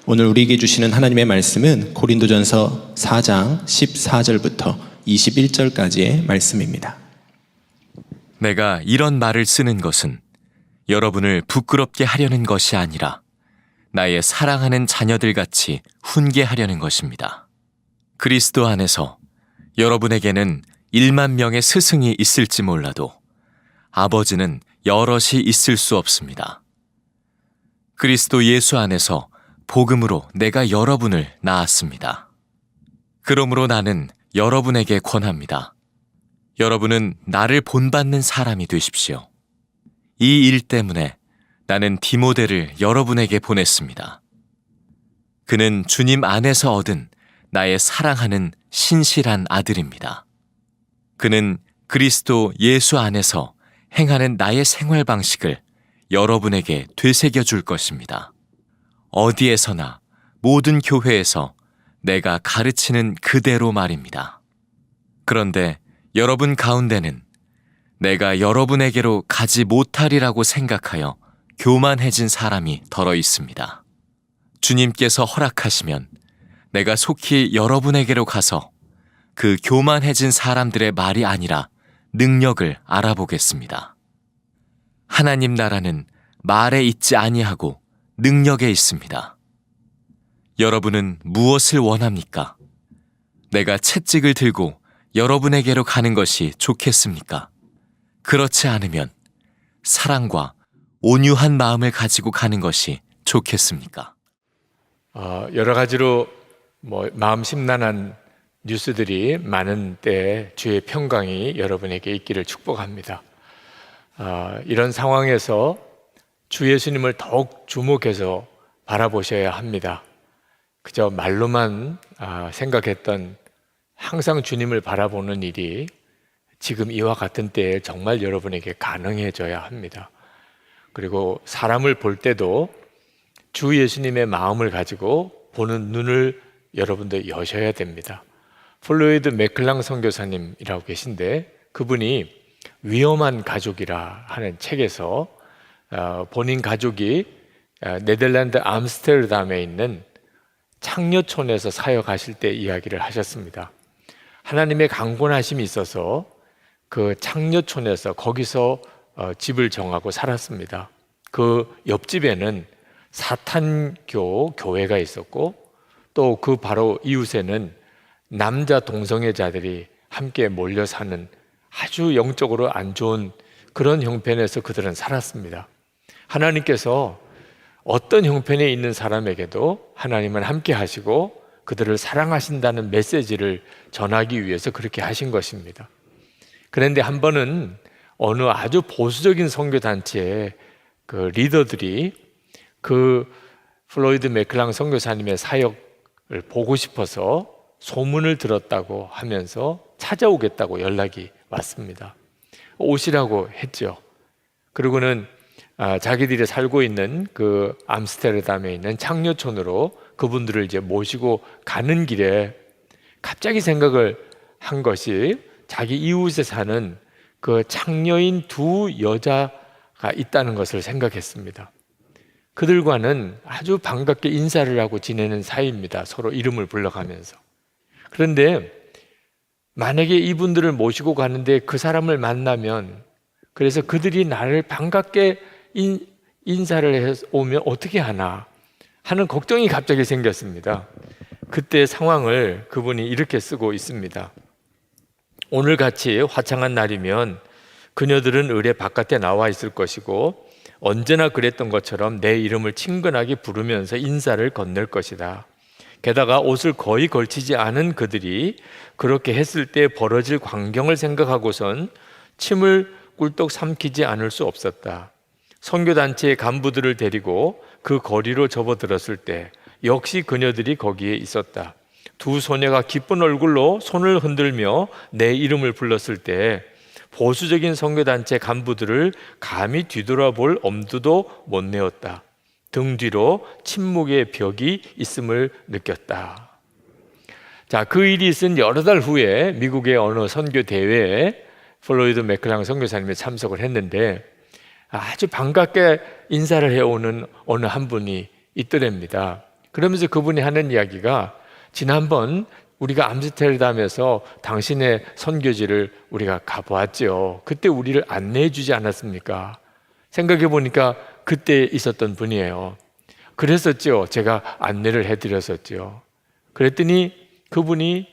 오늘 우리에게 주시는 하나님의 말씀은 고린도전서 4장 14절부터 21절까지의 말씀입니다. 내가 이런 말을 쓰는 것은 여러분을 부끄럽게 하려는 것이 아니라 나의 사랑하는 자녀들같이 훈계하려는 것입니다. 그리스도 안에서 여러분에게는 1만 명의 스승이 있을지 몰라도 아버지는 여럿이 있을 수 없습니다. 그리스도 예수 안에서 복음으로 내가 여러분을 낳았습니다. 그러므로 나는 여러분에게 권합니다. 여러분은 나를 본받는 사람이 되십시오. 이 일 때문에 나는 디모데를 여러분에게 보냈습니다. 그는 주님 안에서 얻은 나의 사랑하는 신실한 아들입니다. 그는 그리스도 예수 안에서 행하는 나의 생활 방식을 여러분에게 되새겨 줄 것입니다. 어디에서나 모든 교회에서 내가 가르치는 그대로 말입니다. 그런데 여러분 가운데는 내가 여러분에게로 가지 못하리라고 생각하여 교만해진 사람이 덜어 있습니다. 주님께서 허락하시면 내가 속히 여러분에게로 가서 그 교만해진 사람들의 말이 아니라 능력을 알아보겠습니다. 하나님 나라는 말에 있지 아니하고 능력에 있습니다. 여러분은 무엇을 원합니까? 내가 채찍을 들고 여러분에게로 가는 것이 좋겠습니까? 그렇지 않으면 사랑과 온유한 마음을 가지고 가는 것이 좋겠습니까? 여러 가지로 마음 심란한 뉴스들이 많은 때 주의 평강이 여러분에게 있기를 축복합니다. 이런 상황에서 주 예수님을 더욱 주목해서 바라보셔야 합니다. 그저 말로만 생각했던 항상 주님을 바라보는 일이 지금 이와 같은 때에 정말 여러분에게 가능해져야 합니다. 그리고 사람을 볼 때도 주 예수님의 마음을 가지고 보는 눈을 여러분들 여셔야 됩니다. 플로이드 맥클랑 선교사님이라고 계신데 그분이 위험한 가족이라 하는 책에서 본인 가족이 네덜란드 암스테르담에 있는 창녀촌에서 사역하실 때 이야기를 하셨습니다. 하나님의 강권하심이 있어서 그 창녀촌에서 거기서 집을 정하고 살았습니다. 그 옆집에는 사탄교 교회가 있었고 또 그 바로 이웃에는 남자 동성애자들이 함께 몰려 사는 아주 영적으로 안 좋은 그런 형편에서 그들은 살았습니다. 하나님께서 어떤 형편에 있는 사람에게도 하나님은 함께 하시고 그들을 사랑하신다는 메시지를 전하기 위해서 그렇게 하신 것입니다. 그런데 한 번은 어느 아주 보수적인 선교단체의 그 리더들이 그 플로이드 맥클랑 선교사님의 사역을 보고 싶어서 소문을 들었다고 하면서 찾아오겠다고 연락이 왔습니다. 오시라고 했죠. 그리고는 자기들이 살고 있는 그 암스테르담에 있는 창녀촌으로 그분들을 이제 모시고 가는 길에 갑자기 생각을 한 것이 자기 이웃에 사는 그 창녀인 두 여자가 있다는 것을 생각했습니다. 그들과는 아주 반갑게 인사를 하고 지내는 사이입니다. 서로 이름을 불러가면서. 그런데 만약에 이분들을 모시고 가는데 그 사람을 만나면 그래서 그들이 나를 반갑게 인사를 해서 오면 어떻게 하나 하는 걱정이 갑자기 생겼습니다. 그때 상황을 그분이 이렇게 쓰고 있습니다. 오늘같이 화창한 날이면 그녀들은 의례 바깥에 나와 있을 것이고 언제나 그랬던 것처럼 내 이름을 친근하게 부르면서 인사를 건넬 것이다. 게다가 옷을 거의 걸치지 않은 그들이 그렇게 했을 때 벌어질 광경을 생각하고선 침을 꿀떡 삼키지 않을 수 없었다. 선교단체의 간부들을 데리고 그 거리로 접어들었을 때 역시 그녀들이 거기에 있었다. 두 소녀가 기쁜 얼굴로 손을 흔들며 내 이름을 불렀을 때 보수적인 선교단체 간부들을 감히 뒤돌아볼 엄두도 못 내었다. 등 뒤로 침묵의 벽이 있음을 느꼈다. 자, 그 일이 있은 여러 달 후에 미국의 어느 선교 대회에 플로이드 맥클랑 선교사님이 참석을 했는데 아주 반갑게 인사를 해오는 어느 한 분이 있더랍니다. 그러면서 그분이 하는 이야기가 지난번 우리가 암스테르담에서 당신의 선교지를 우리가 가보았죠. 그때 우리를 안내해 주지 않았습니까? 생각해 보니까 그때 있었던 분이에요. 그랬었죠. 제가 안내를 해드렸었죠. 그랬더니 그분이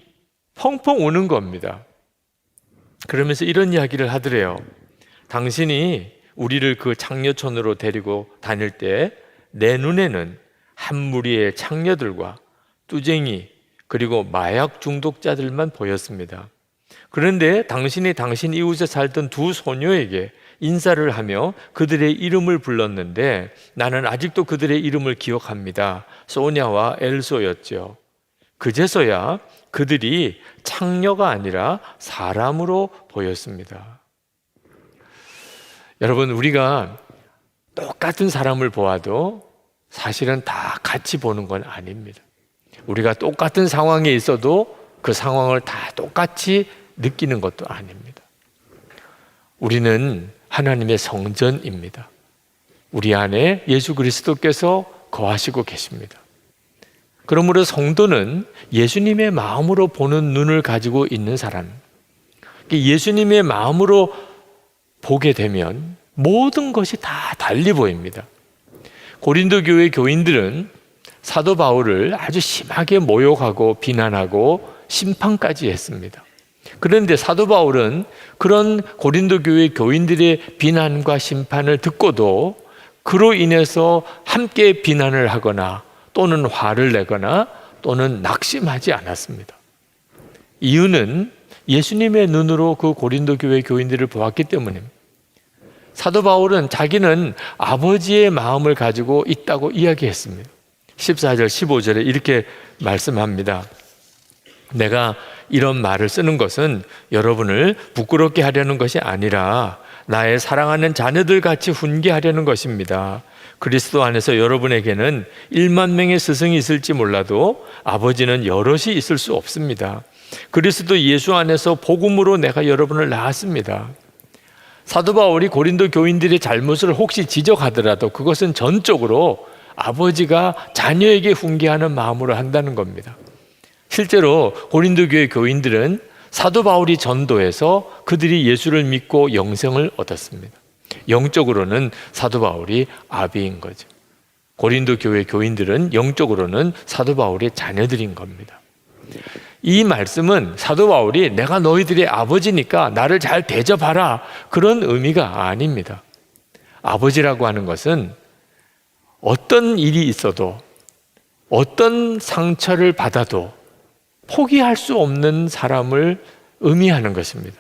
펑펑 우는 겁니다. 그러면서 이런 이야기를 하더래요. 당신이 우리를 그 창녀촌으로 데리고 다닐 때 내 눈에는 한 무리의 창녀들과 뚜쟁이 그리고 마약 중독자들만 보였습니다. 그런데 당신이 당신 이웃에 살던 두 소녀에게 인사를 하며 그들의 이름을 불렀는데 나는 아직도 그들의 이름을 기억합니다. 소냐와 엘소였죠. 그제서야 그들이 창녀가 아니라 사람으로 보였습니다. 여러분, 우리가 똑같은 사람을 보아도 사실은 다 같이 보는 건 아닙니다. 우리가 똑같은 상황에 있어도 그 상황을 다 똑같이 느끼는 것도 아닙니다. 우리는 하나님의 성전입니다. 우리 안에 예수 그리스도께서 거하시고 계십니다. 그러므로 성도는 예수님의 마음으로 보는 눈을 가지고 있는 사람, 예수님의 마음으로 보게 되면 모든 것이 다 달리 보입니다. 고린도 교회 교인들은 사도 바울을 아주 심하게 모욕하고 비난하고 심판까지 했습니다. 그런데 사도 바울은 그런 고린도 교회 교인들의 비난과 심판을 듣고도 그로 인해서 함께 비난을 하거나 또는 화를 내거나 또는 낙심하지 않았습니다. 이유는 예수님의 눈으로 그 고린도 교회 교인들을 보았기 때문입니다. 사도 바울은 자기는 아버지의 마음을 가지고 있다고 이야기했습니다. 14절, 15절에 이렇게 말씀합니다. 내가 이런 말을 쓰는 것은 여러분을 부끄럽게 하려는 것이 아니라 나의 사랑하는 자녀들 같이 훈계하려는 것입니다. 그리스도 안에서 여러분에게는 1만 명의 스승이 있을지 몰라도 아버지는 여럿이 있을 수 없습니다. 그리스도 예수 안에서 복음으로 내가 여러분을 낳았습니다. 사도 바울이 고린도 교인들의 잘못을 혹시 지적하더라도 그것은 전적으로 아버지가 자녀에게 훈계하는 마음으로 한다는 겁니다. 실제로 고린도 교회 교인들은 사도 바울이 전도해서 그들이 예수를 믿고 영생을 얻었습니다. 영적으로는 사도 바울이 아비인 거죠. 고린도 교회 교인들은 영적으로는 사도 바울의 자녀들인 겁니다. 이 말씀은 사도 바울이 내가 너희들의 아버지니까 나를 잘 대접하라 그런 의미가 아닙니다. 아버지라고 하는 것은 어떤 일이 있어도 어떤 상처를 받아도 포기할 수 없는 사람을 의미하는 것입니다.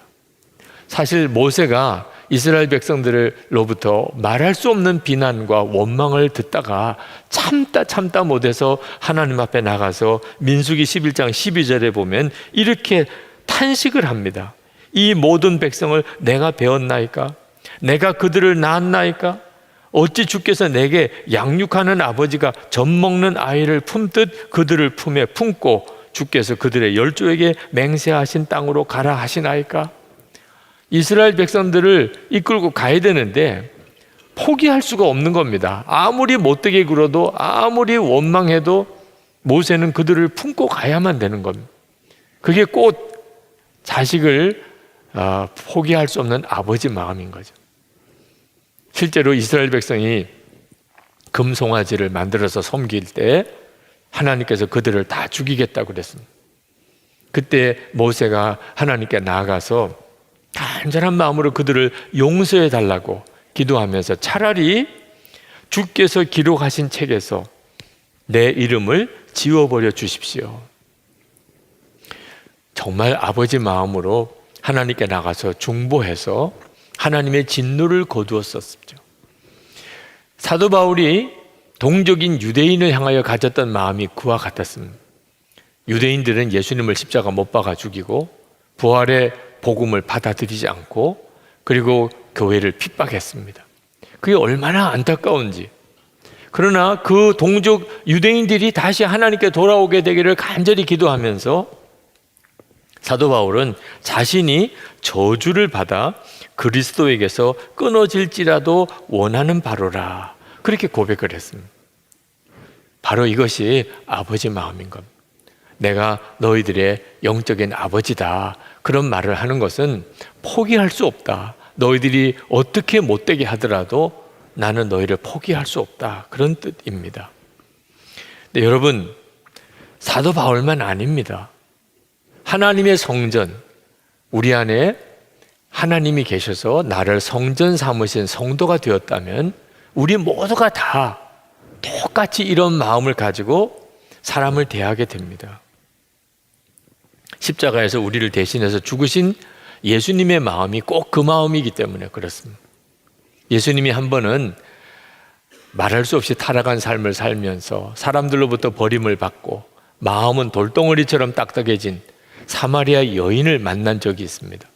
사실 모세가 이스라엘 백성들로부터 말할 수 없는 비난과 원망을 듣다가 참다 못해서 하나님 앞에 나가서 민수기 11장 12절에 보면 이렇게 탄식을 합니다. 이 모든 백성을 내가 배웠나이까? 내가 그들을 낳았나이까? 어찌 주께서 내게 양육하는 아버지가 젖 먹는 아이를 품듯 그들을 품에 품고 주께서 그들의 열조에게 맹세하신 땅으로 가라 하시나이까? 이스라엘 백성들을 이끌고 가야 되는데 포기할 수가 없는 겁니다. 아무리 못되게 굴어도 아무리 원망해도 모세는 그들을 품고 가야만 되는 겁니다. 그게 꼭 자식을 포기할 수 없는 아버지 마음인 거죠. 실제로 이스라엘 백성이 금송아지를 만들어서 섬길 때 하나님께서 그들을 다 죽이겠다고 그랬습니다. 그때 모세가 하나님께 나아가서 간절한 마음으로 그들을 용서해 달라고 기도하면서 차라리 주께서 기록하신 책에서 내 이름을 지워버려 주십시오. 정말 아버지 마음으로 하나님께 나가서 중보해서 하나님의 진노를 거두었었죠. 사도 바울이 동족인 유대인을 향하여 가졌던 마음이 그와 같았습니다. 유대인들은 예수님을 십자가 못 박아 죽이고 부활의 복음을 받아들이지 않고 그리고 교회를 핍박했습니다. 그게 얼마나 안타까운지. 그러나 그 동족 유대인들이 다시 하나님께 돌아오게 되기를 간절히 기도하면서 사도 바울은 자신이 저주를 받아 그리스도에게서 끊어질지라도 원하는 바로라 그렇게 고백을 했습니다. 바로 이것이 아버지 마음인 겁니다. 내가 너희들의 영적인 아버지다. 그런 말을 하는 것은 포기할 수 없다. 너희들이 어떻게 못되게 하더라도 나는 너희를 포기할 수 없다. 그런 뜻입니다. 근데 여러분, 사도 바울만 아닙니다. 하나님의 성전, 우리 안에 하나님이 계셔서 나를 성전 삼으신 성도가 되었다면 우리 모두가 다 똑같이 이런 마음을 가지고 사람을 대하게 됩니다. 십자가에서 우리를 대신해서 죽으신 예수님의 마음이 꼭 그 마음이기 때문에 그렇습니다. 예수님이 한 번은 말할 수 없이 타락한 삶을 살면서 사람들로부터 버림을 받고 마음은 돌덩어리처럼 딱딱해진 사마리아 여인을 만난 적이 있습니다.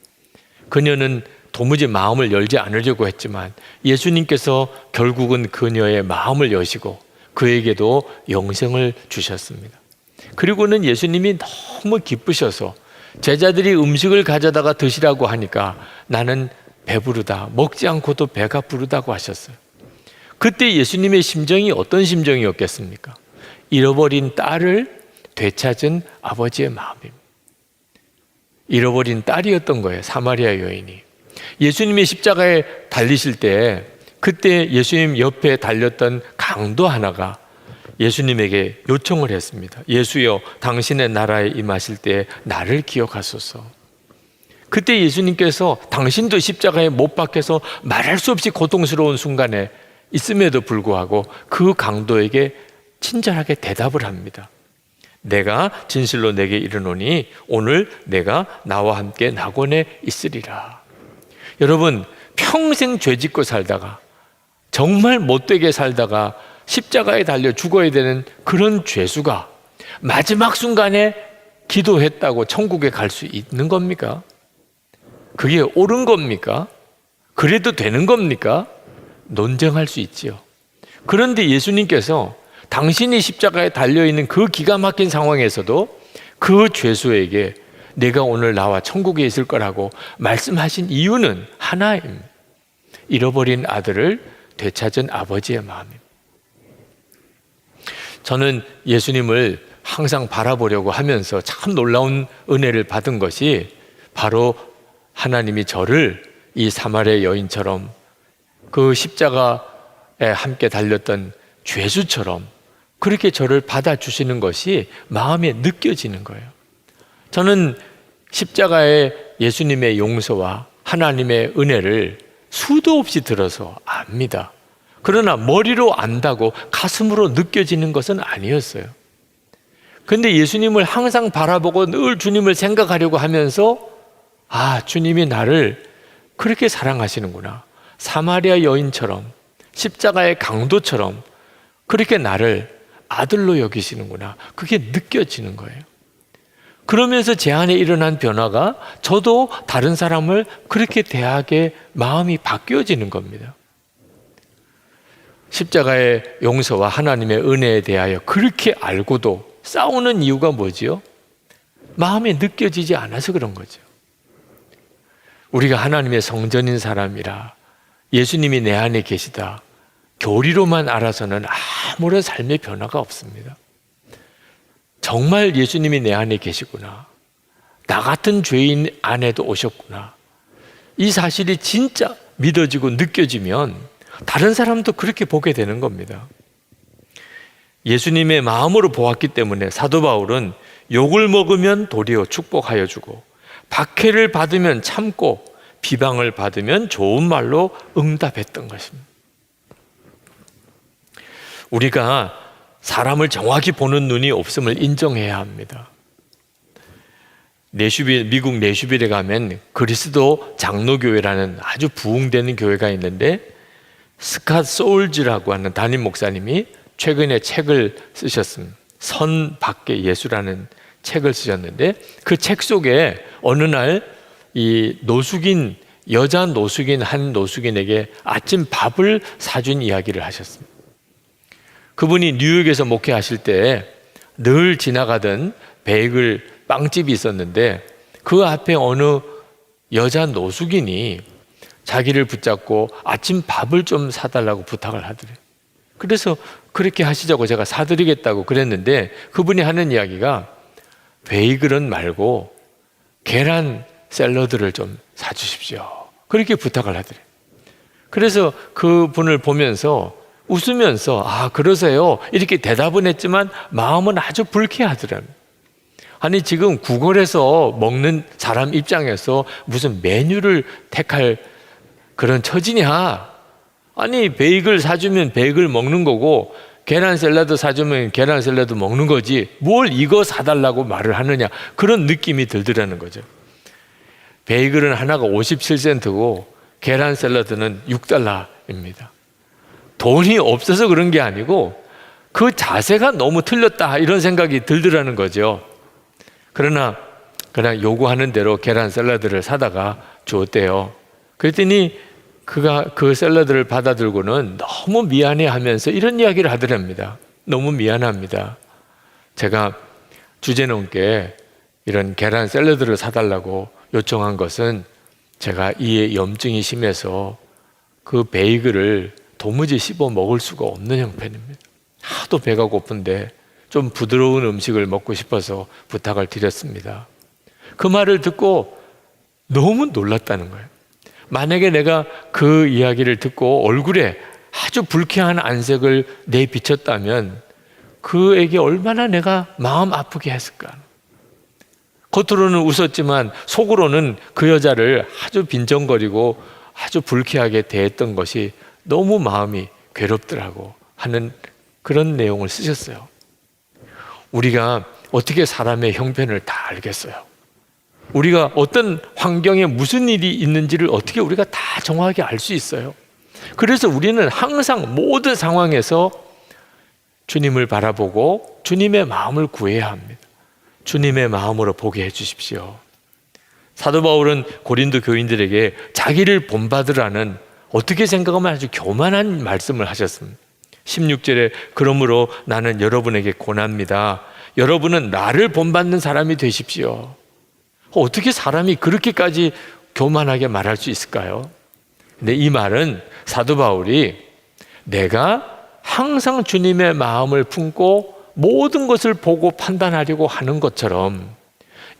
그녀는 도무지 마음을 열지 않으려고 했지만 예수님께서 결국은 그녀의 마음을 여시고 그에게도 영생을 주셨습니다. 그리고는 예수님이 너무 기쁘셔서 제자들이 음식을 가져다가 드시라고 하니까 나는 배부르다, 먹지 않고도 배가 부르다고 하셨어요. 그때 예수님의 심정이 어떤 심정이었겠습니까? 잃어버린 딸을 되찾은 아버지의 마음입니다. 잃어버린 딸이었던 거예요, 사마리아 여인이. 예수님이 십자가에 달리실 때 그때 예수님 옆에 달렸던 강도 하나가 예수님에게 요청을 했습니다. 예수여, 당신의 나라에 임하실 때 나를 기억하소서. 그때 예수님께서 당신도 십자가에 못 박혀서 말할 수 없이 고통스러운 순간에 있음에도 불구하고 그 강도에게 친절하게 대답을 합니다. 내가 진실로 내게 이르노니 오늘 내가 나와 함께 낙원에 있으리라. 여러분, 평생 죄짓고 살다가 정말 못되게 살다가 십자가에 달려 죽어야 되는 그런 죄수가 마지막 순간에 기도했다고 천국에 갈 수 있는 겁니까? 그게 옳은 겁니까? 그래도 되는 겁니까? 논쟁할 수 있지요. 그런데 예수님께서 당신이 십자가에 달려있는 그 기가 막힌 상황에서도 그 죄수에게 내가 오늘 나와 천국에 있을 거라고 말씀하신 이유는 하나입니다. 잃어버린 아들을 되찾은 아버지의 마음입니다. 저는 예수님을 항상 바라보려고 하면서 참 놀라운 은혜를 받은 것이 바로 하나님이 저를 이 사마리아 여인처럼 그 십자가에 함께 달렸던 죄수처럼 그렇게 저를 받아주시는 것이 마음에 느껴지는 거예요. 저는 십자가의 예수님의 용서와 하나님의 은혜를 수도 없이 들어서 압니다. 그러나 머리로 안다고 가슴으로 느껴지는 것은 아니었어요. 그런데 예수님을 항상 바라보고 늘 주님을 생각하려고 하면서 주님이 나를 그렇게 사랑하시는구나. 사마리아 여인처럼 십자가의 강도처럼 그렇게 나를 아들로 여기시는구나. 그게 느껴지는 거예요. 그러면서 제 안에 일어난 변화가 저도 다른 사람을 그렇게 대하게 마음이 바뀌어지는 겁니다. 십자가의 용서와 하나님의 은혜에 대하여 그렇게 알고도 싸우는 이유가 뭐지요? 마음에 느껴지지 않아서 그런 거죠. 우리가 하나님의 성전인 사람이라 예수님이 내 안에 계시다. 교리로만 알아서는 아무런 삶의 변화가 없습니다. 정말 예수님이 내 안에 계시구나. 나 같은 죄인 안에도 오셨구나. 이 사실이 진짜 믿어지고 느껴지면 다른 사람도 그렇게 보게 되는 겁니다. 예수님의 마음으로 보았기 때문에 사도 바울은 욕을 먹으면 도리어 축복하여 주고 박해를 받으면 참고 비방을 받으면 좋은 말로 응답했던 것입니다. 우리가 사람을 정확히 보는 눈이 없음을 인정해야 합니다. 미국 내슈빌에 가면 그리스도 장로교회라는 아주 부흥되는 교회가 있는데 스캇 소울즈라고 하는 담임 목사님이 최근에 책을 쓰셨습니다. 선 밖의 예수라는 책을 쓰셨는데 그 책 속에 어느 날 이 노숙인 여자 노숙인 한 노숙인에게 아침 밥을 사준 이야기를 하셨습니다. 그분이 뉴욕에서 목회하실 때 늘 지나가던 베이글 빵집이 있었는데 그 앞에 어느 여자 노숙인이 자기를 붙잡고 아침 밥을 좀 사달라고 부탁을 하더래요. 그래서 그렇게 하시자고 제가 사드리겠다고 그랬는데 그분이 하는 이야기가 베이글은 말고 계란 샐러드를 좀 사주십시오. 그렇게 부탁을 하더래요. 그래서 그분을 보면서 웃으면서 아 그러세요 이렇게 대답은 했지만 마음은 아주 불쾌하더라고요. 아니 지금 구걸해서 먹는 사람 입장에서 무슨 메뉴를 택할 그런 처지냐. 아니 베이글 사주면 베이글 먹는 거고 계란 샐러드 사주면 계란 샐러드 먹는 거지 뭘 이거 사달라고 말을 하느냐. 그런 느낌이 들더라는 거죠. 베이글은 하나가 57센트고 계란 샐러드는 6달러입니다. 돈이 없어서 그런 게 아니고 그 자세가 너무 틀렸다 이런 생각이 들더라는 거죠. 그러나 그냥 요구하는 대로 계란 샐러드를 사다가 주었대요. 그랬더니 그가 그 샐러드를 받아들고는 너무 미안해 하면서 이런 이야기를 하더랍니다. 너무 미안합니다. 제가 주제넘게 이런 계란 샐러드를 사달라고 요청한 것은 제가 이에 염증이 심해서 그 베이글을 도무지 씹어 먹을 수가 없는 형편입니다. 하도 배가 고픈데 좀 부드러운 음식을 먹고 싶어서 부탁을 드렸습니다. 그 말을 듣고 너무 놀랐다는 거예요. 만약에 내가 그 이야기를 듣고 얼굴에 아주 불쾌한 안색을 내비쳤다면 그에게 얼마나 내가 마음 아프게 했을까. 겉으로는 웃었지만 속으로는 그 여자를 아주 빈정거리고 아주 불쾌하게 대했던 것이 너무 마음이 괴롭더라고 하는 그런 내용을 쓰셨어요. 우리가 어떻게 사람의 형편을 다 알겠어요? 우리가 어떤 환경에 무슨 일이 있는지를 어떻게 우리가 다 정확하게 알 수 있어요? 그래서 우리는 항상 모든 상황에서 주님을 바라보고 주님의 마음을 구해야 합니다. 주님의 마음으로 보게 해주십시오. 사도 바울은 고린도 교인들에게 자기를 본받으라는 어떻게 생각하면 아주 교만한 말씀을 하셨습니다. 16절에 그러므로 나는 여러분에게 권합니다. 여러분은 나를 본받는 사람이 되십시오. 어떻게 사람이 그렇게까지 교만하게 말할 수 있을까요? 근데 이 말은 사도 바울이 내가 항상 주님의 마음을 품고 모든 것을 보고 판단하려고 하는 것처럼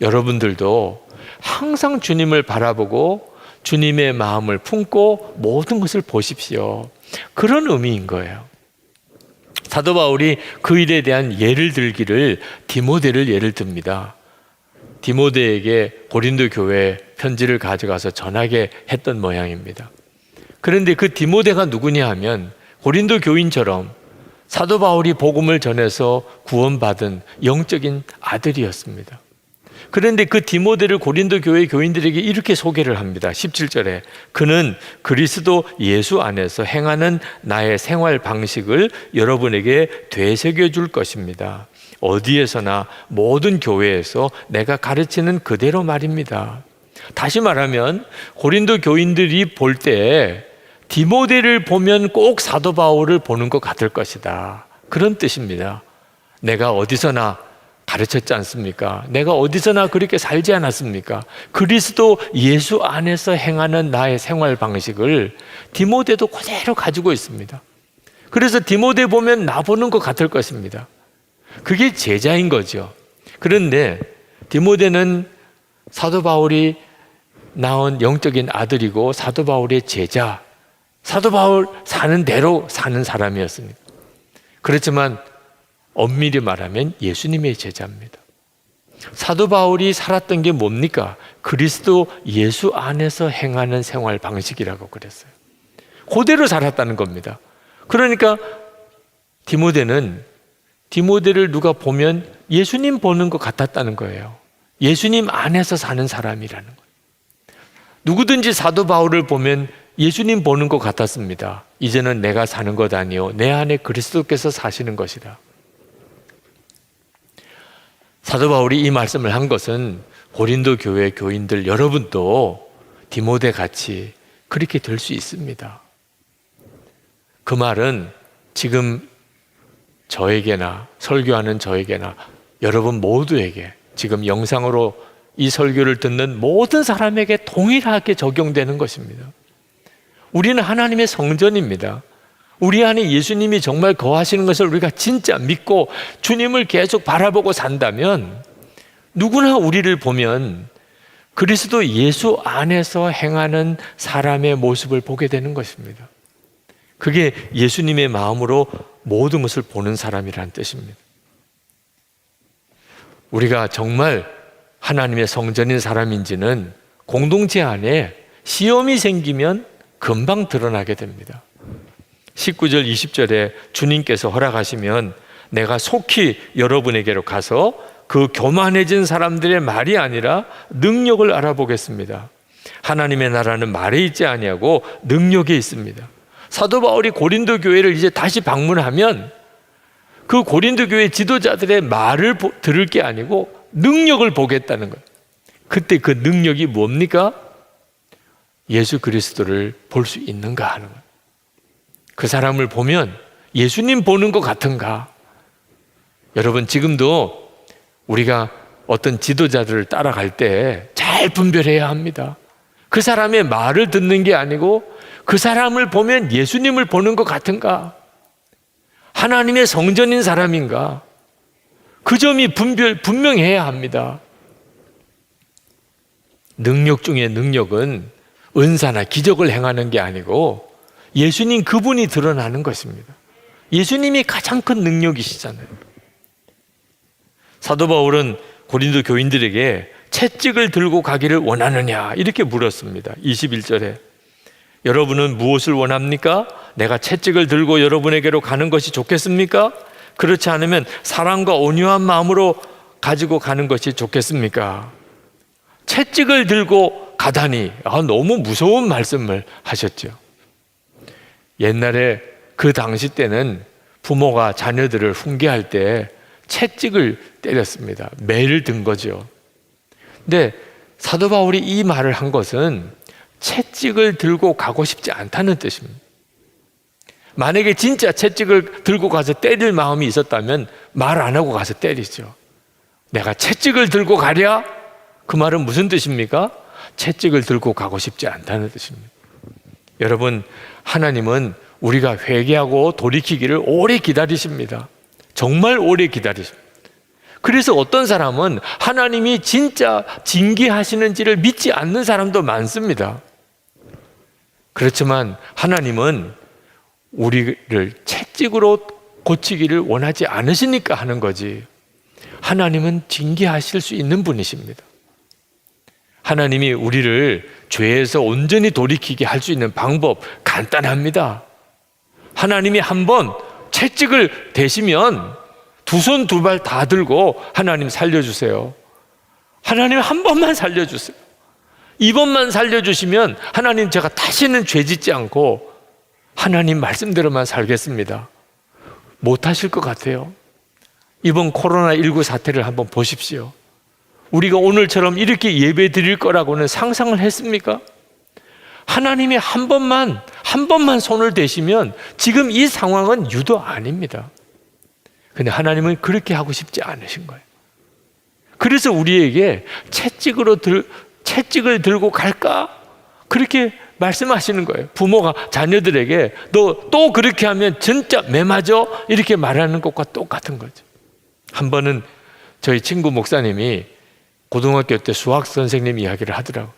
여러분들도 항상 주님을 바라보고 주님의 마음을 품고 모든 것을 보십시오. 그런 의미인 거예요. 사도 바울이 그 일에 대한 예를 들기를 디모데를 예를 듭니다. 디모데에게 고린도 교회에 편지를 가져가서 전하게 했던 모양입니다. 그런데 그 디모데가 누구냐 하면 고린도 교인처럼 사도 바울이 복음을 전해서 구원받은 영적인 아들이었습니다. 그런데 그 디모데를 고린도 교회 교인들에게 이렇게 소개를 합니다. 17절에 그는 그리스도 예수 안에서 행하는 나의 생활 방식을 여러분에게 되새겨 줄 것입니다. 어디에서나 모든 교회에서 내가 가르치는 그대로 말입니다. 다시 말하면 고린도 교인들이 볼 때 디모데를 보면 꼭 사도 바울을 보는 것 같을 것이다. 그런 뜻입니다. 내가 어디서나 가르쳤지 않습니까? 내가 어디서나 그렇게 살지 않았습니까? 그리스도 예수 안에서 행하는 나의 생활 방식을 디모데도 그대로 가지고 있습니다. 그래서 디모데 보면 나 보는 것 같을 것입니다. 그게 제자인 거죠. 그런데 디모데는 사도 바울이 낳은 영적인 아들이고 사도 바울의 제자, 사도 바울 사는 대로 사는 사람이었습니다. 그렇지만 엄밀히 말하면 예수님의 제자입니다. 사도 바울이 살았던 게 뭡니까? 그리스도 예수 안에서 행하는 생활 방식이라고 그랬어요. 그대로 살았다는 겁니다. 그러니까 디모데를 누가 보면 예수님 보는 것 같았다는 거예요. 예수님 안에서 사는 사람이라는 거예요. 누구든지 사도 바울을 보면 예수님 보는 것 같았습니다. 이제는 내가 사는 것 아니요 내 안에 그리스도께서 사시는 것이다. 사도 바울이 이 말씀을 한 것은 고린도 교회 교인들 여러분도 디모데 같이 그렇게 될 수 있습니다. 그 말은 지금 저에게나 설교하는 저에게나 여러분 모두에게 지금 영상으로 이 설교를 듣는 모든 사람에게 동일하게 적용되는 것입니다. 우리는 하나님의 성전입니다. 우리 안에 예수님이 정말 거하시는 것을 우리가 진짜 믿고 주님을 계속 바라보고 산다면 누구나 우리를 보면 그리스도 예수 안에서 행하는 사람의 모습을 보게 되는 것입니다. 그게 예수님의 마음으로 모든 것을 보는 사람이라는 뜻입니다. 우리가 정말 하나님의 성전인 사람인지는 공동체 안에 시험이 생기면 금방 드러나게 됩니다. 19절 20절에 주님께서 허락하시면 내가 속히 여러분에게로 가서 그 교만해진 사람들의 말이 아니라 능력을 알아보겠습니다. 하나님의 나라는 말에 있지 아니하고 능력에 있습니다. 사도 바울이 고린도 교회를 이제 다시 방문하면 그 고린도 교회 지도자들의 말을 들을 게 아니고 능력을 보겠다는 거예요. 그때 그 능력이 뭡니까? 예수 그리스도를 볼 수 있는가 하는 거예요. 그 사람을 보면 예수님 보는 것 같은가? 여러분, 지금도 우리가 어떤 지도자들을 따라갈 때 잘 분별해야 합니다. 그 사람의 말을 듣는 게 아니고 그 사람을 보면 예수님을 보는 것 같은가? 하나님의 성전인 사람인가? 그 점이 분명해야 합니다. 능력 중에 능력은 은사나 기적을 행하는 게 아니고 예수님 그분이 드러나는 것입니다. 예수님이 가장 큰 능력이시잖아요. 사도 바울은 고린도 교인들에게 채찍을 들고 가기를 원하느냐 이렇게 물었습니다. 21절에 여러분은 무엇을 원합니까? 내가 채찍을 들고 여러분에게로 가는 것이 좋겠습니까? 그렇지 않으면 사랑과 온유한 마음으로 가지고 가는 것이 좋겠습니까? 채찍을 들고 가다니 너무 무서운 말씀을 하셨죠. 옛날에 그 당시 때는 부모가 자녀들을 훈계할 때 채찍을 때렸습니다. 매를 든 거죠. 근데 사도 바울이 이 말을 한 것은 채찍을 들고 가고 싶지 않다는 뜻입니다. 만약에 진짜 채찍을 들고 가서 때릴 마음이 있었다면 말 안 하고 가서 때리죠. 내가 채찍을 들고 가랴? 그 말은 무슨 뜻입니까? 채찍을 들고 가고 싶지 않다는 뜻입니다. 여러분, 하나님은 우리가 회개하고 돌이키기를 오래 기다리십니다. 정말 오래 기다리십니다. 그래서 어떤 사람은 하나님이 진짜 징계하시는지를 믿지 않는 사람도 많습니다. 그렇지만 하나님은 우리를 채찍으로 고치기를 원하지 않으시니까 하는 거지. 하나님은 징계하실 수 있는 분이십니다. 하나님이 우리를 죄에서 온전히 돌이키게 할 수 있는 방법 간단합니다. 하나님이 한번 채찍을 대시면 두 손 두 발 다 들고 하나님 살려주세요. 하나님 한 번만 살려주세요. 이번만 살려주시면 하나님 제가 다시는 죄 짓지 않고 하나님 말씀대로만 살겠습니다. 못하실 것 같아요. 이번 코로나19 사태를 한번 보십시오. 우리가 오늘처럼 이렇게 예배 드릴 거라고는 상상을 했습니까? 하나님이 한 번만 손을 대시면 지금 이 상황은 유도 아닙니다. 근데 하나님은 그렇게 하고 싶지 않으신 거예요. 그래서 우리에게 채찍을 들고 갈까? 그렇게 말씀하시는 거예요. 부모가 자녀들에게 너 또 그렇게 하면 진짜 매 맞아? 이렇게 말하는 것과 똑같은 거죠. 한 번은 저희 친구 목사님이 고등학교 때 수학 선생님 이야기를 하더라고요.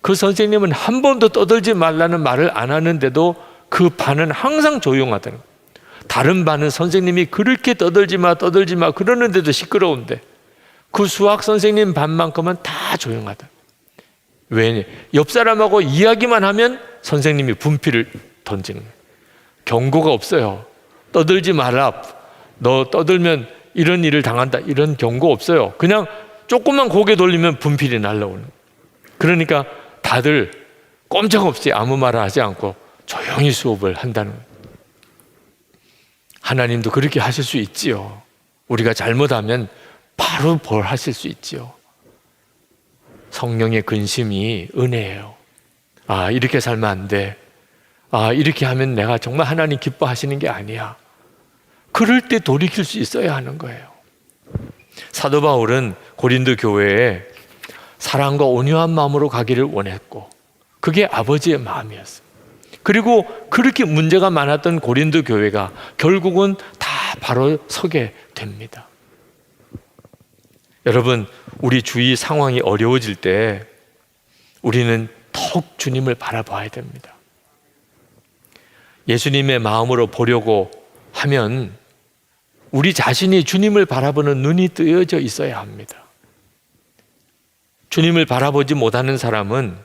그 선생님은 한 번도 떠들지 말라는 말을 안 하는데도 그 반은 항상 조용하다는 거예요. 다른 반은 선생님이 그렇게 떠들지 마 그러는데도 시끄러운데 그 수학 선생님 반만큼은 다 조용하다. 왜? 옆 사람하고 이야기만 하면 선생님이 분필을 던지는 거예요. 경고가 없어요. 떠들지 마라. 너 떠들면 이런 일을 당한다. 이런 경고 없어요. 그냥 조금만 고개 돌리면 분필이 날라오는 거예요. 그러니까 다들 꼼짝없이 아무 말을 하지 않고 조용히 수업을 한다는 거예요. 하나님도 그렇게 하실 수 있지요. 우리가 잘못하면 바로 벌하실 수 있지요. 성령의 근심이 은혜예요. 이렇게 살면 안 돼. 이렇게 하면 내가 정말 하나님 기뻐하시는 게 아니야. 그럴 때 돌이킬 수 있어야 하는 거예요. 사도 바울은 고린도 교회에 사랑과 온유한 마음으로 가기를 원했고 그게 아버지의 마음이었어요. 그리고 그렇게 문제가 많았던 고린도 교회가 결국은 다 바로 서게 됩니다. 여러분, 우리 주위 상황이 어려워질 때 우리는 더욱 주님을 바라봐야 됩니다. 예수님의 마음으로 보려고 하면 우리 자신이 주님을 바라보는 눈이 뜨여져 있어야 합니다. 주님을 바라보지 못하는 사람은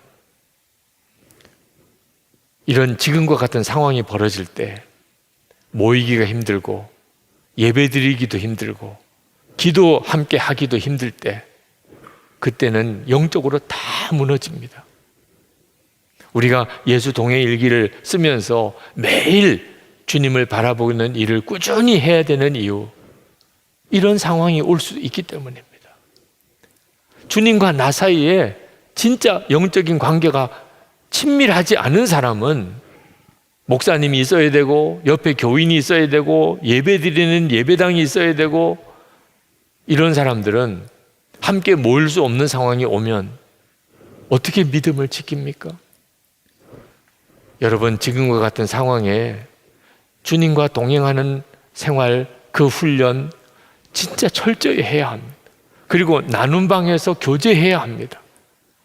이런 지금과 같은 상황이 벌어질 때 모이기가 힘들고 예배 드리기도 힘들고 기도 함께 하기도 힘들 때 그때는 영적으로 다 무너집니다. 우리가 예수 동행 일기를 쓰면서 매일 주님을 바라보는 일을 꾸준히 해야 되는 이유, 이런 상황이 올 수 있기 때문입니다. 주님과 나 사이에 진짜 영적인 관계가 친밀하지 않은 사람은 목사님이 있어야 되고 옆에 교인이 있어야 되고 예배 드리는 예배당이 있어야 되고, 이런 사람들은 함께 모일 수 없는 상황이 오면 어떻게 믿음을 지킵니까? 여러분, 지금과 같은 상황에 주님과 동행하는 생활, 그 훈련 진짜 철저히 해야 합니다. 그리고 나눈 방에서 교제해야 합니다.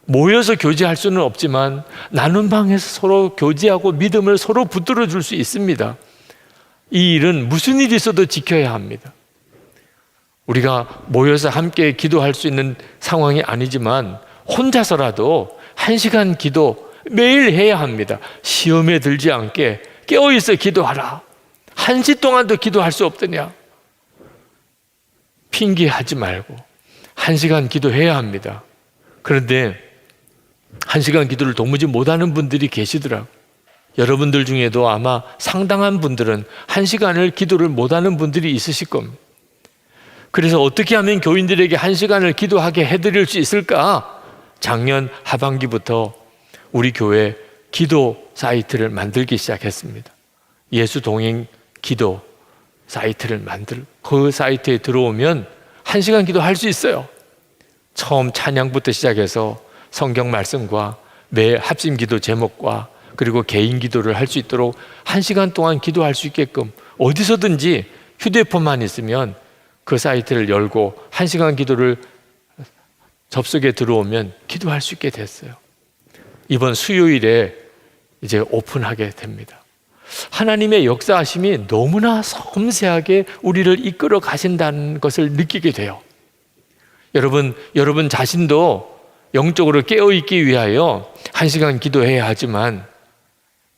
모여서 교제할 수는 없지만 나눈 방에서 서로 교제하고 믿음을 서로 붙들어 줄 수 있습니다. 이 일은 무슨 일이 있어도 지켜야 합니다. 우리가 모여서 함께 기도할 수 있는 상황이 아니지만 혼자서라도 1시간 기도 매일 해야 합니다. 시험에 들지 않게 깨어있어 기도하라. 1시 동안도 기도할 수 없더냐? 핑계하지 말고 1시간 기도해야 합니다. 그런데 1시간 기도를 도무지 못하는 분들이 계시더라고요. 여러분들 중에도 아마 상당한 분들은 1시간을 기도를 못하는 분들이 있으실 겁니다. 그래서 어떻게 하면 교인들에게 1시간을 기도하게 해드릴 수 있을까? 작년 하반기부터 우리 교회 기도 사이트를 만들기 시작했습니다. 예수 동행 기도 사이트를 그 사이트에 들어오면 1시간 기도할 수 있어요. 처음 찬양부터 시작해서 성경 말씀과 매 합심 기도 제목과 그리고 개인 기도를 할 수 있도록 1시간 동안 기도할 수 있게끔 어디서든지 휴대폰만 있으면 그 사이트를 열고 1시간 기도를 접속에 들어오면 기도할 수 있게 됐어요. 이번 수요일에 이제 오픈하게 됩니다. 하나님의 역사하심이 너무나 섬세하게 우리를 이끌어 가신다는 것을 느끼게 돼요. 여러분 자신도 영적으로 깨어있기 위하여 1시간 기도해야 하지만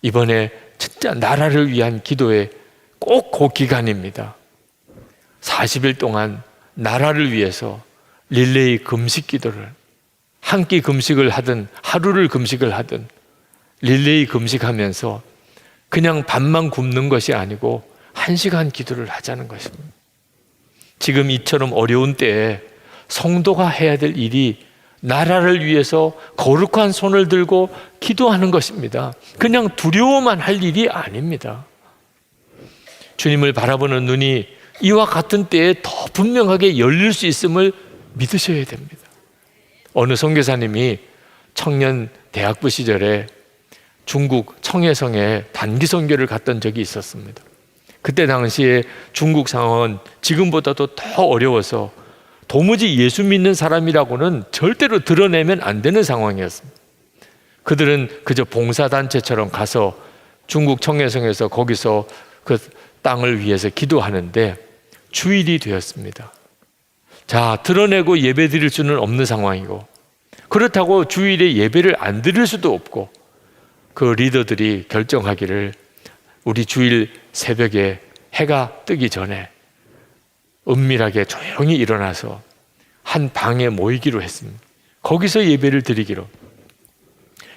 이번에 진짜 나라를 위한 기도에 꼭 그 기간입니다. 40일 동안 나라를 위해서 릴레이 금식 기도를, 한 끼 금식을 하든 하루를 금식을 하든 릴레이 금식하면서 그냥 밥만 굶는 것이 아니고 1시간 기도를 하자는 것입니다. 지금 이처럼 어려운 때에 성도가 해야 될 일이 나라를 위해서 거룩한 손을 들고 기도하는 것입니다. 그냥 두려워만 할 일이 아닙니다. 주님을 바라보는 눈이 이와 같은 때에 더 분명하게 열릴 수 있음을 믿으셔야 됩니다. 어느 선교사님이 청년 대학부 시절에 중국 청해성에 단기 선교를 갔던 적이 있었습니다. 그때 당시에 중국 상황은 지금보다도 더 어려워서 도무지 예수 믿는 사람이라고는 절대로 드러내면 안 되는 상황이었습니다. 그들은 그저 봉사단체처럼 가서 중국 청해성에서 거기서 그 땅을 위해서 기도하는데 주일이 되었습니다. 자, 드러내고 예배 드릴 수는 없는 상황이고, 그렇다고 주일에 예배를 안 드릴 수도 없고, 그 리더들이 결정하기를 우리 주일 새벽에 해가 뜨기 전에 은밀하게 조용히 일어나서 한 방에 모이기로 했습니다. 거기서 예배를 드리기로.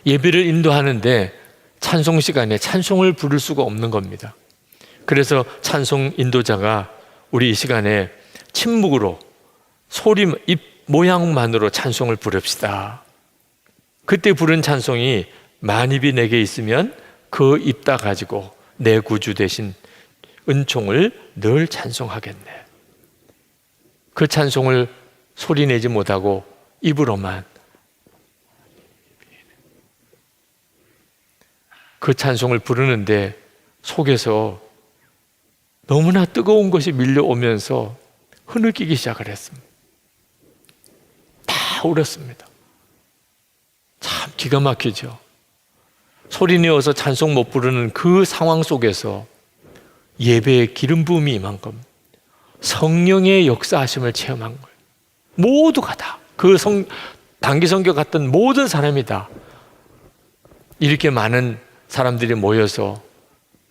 예배를 인도하는데 찬송 시간에 찬송을 부를 수가 없는 겁니다. 그래서 찬송 인도자가 우리 이 시간에 침묵으로 소리, 입 모양만으로 찬송을 부릅시다. 그때 부른 찬송이 만입이 내게 있으면 그 입 다 가지고 내 구주 대신 은총을 늘 찬송하겠네. 그 찬송을 소리내지 못하고 입으로만 그 찬송을 부르는데 속에서 너무나 뜨거운 것이 밀려오면서 흐느끼기 시작을 했습니다. 다 울었습니다. 참 기가 막히죠. 소리 내어서 찬송 못 부르는 그 상황 속에서 예배의 기름 부음이 임한 겁니다. 성령의 역사하심을 체험한 거예요. 모두가 다, 그 단기 선교 갔던 모든 사람이 다 이렇게 많은 사람들이 모여서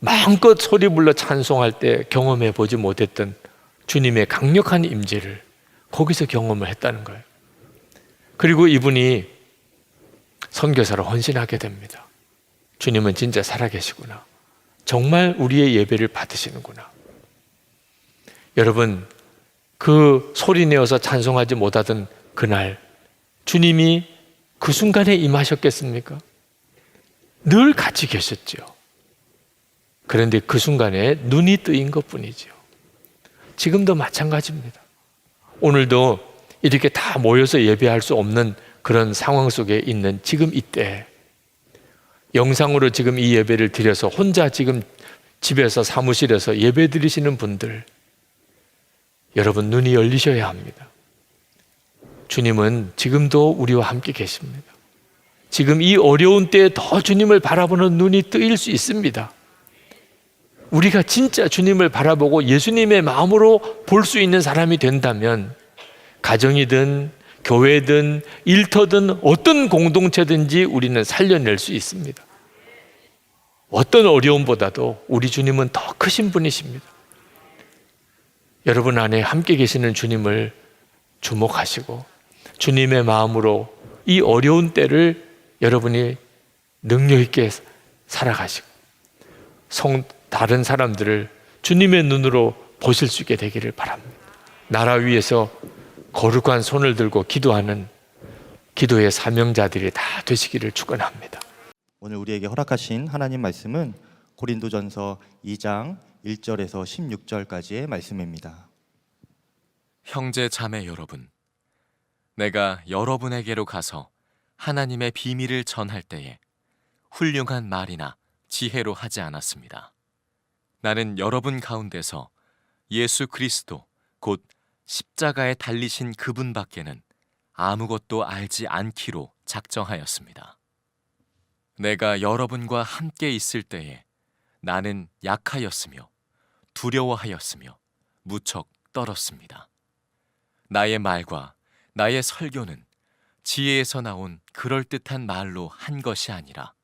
마음껏 소리 불러 찬송할 때 경험해 보지 못했던 주님의 강력한 임재를 거기서 경험을 했다는 거예요. 그리고 이분이 선교사로 헌신하게 됩니다. 주님은 진짜 살아계시구나. 정말 우리의 예배를 받으시는구나. 여러분, 그 소리 내어서 찬송하지 못하던 그날 주님이 그 순간에 임하셨겠습니까? 늘 같이 계셨죠. 그런데 그 순간에 눈이 뜨인 것뿐이죠. 지금도 마찬가지입니다. 오늘도 이렇게 다 모여서 예배할 수 없는 그런 상황 속에 있는 지금 이때 영상으로 지금 이 예배를 드려서 혼자 지금 집에서 사무실에서 예배 드리시는 분들, 여러분 눈이 열리셔야 합니다. 주님은 지금도 우리와 함께 계십니다. 지금 이 어려운 때에 더 주님을 바라보는 눈이 뜨일 수 있습니다. 우리가 진짜 주님을 바라보고 예수님의 마음으로 볼 수 있는 사람이 된다면 가정이든 교회든 일터든 어떤 공동체든지 우리는 살려낼 수 있습니다. 어떤 어려움보다도 우리 주님은 더 크신 분이십니다. 여러분 안에 함께 계시는 주님을 주목하시고 주님의 마음으로 이 어려운 때를 여러분이 능력 있게 살아가시고 다른 사람들을 주님의 눈으로 보실 수 있게 되기를 바랍니다. 나라 위에서 거룩한 손을 들고 기도하는 기도의 사명자들이 다 되시기를 축원합니다. 오늘 우리에게 허락하신 하나님 말씀은 고린도전서 2장 1절에서 16절까지의 말씀입니다. 형제 자매 여러분, 내가 여러분에게로 가서 하나님의 비밀을 전할 때에 훌륭한 말이나 지혜로 하지 않았습니다. 나는 여러분 가운데서 예수 그리스도 곧 십자가에 달리신 그분밖에는 아무것도 알지 않기로 작정하였습니다. 내가 여러분과 함께 있을 때에 나는 약하였으며 두려워하였으며 무척 떨었습니다. 나의 말과 나의 설교는 지혜에서 나온 그럴듯한 말로 한 것이 아니라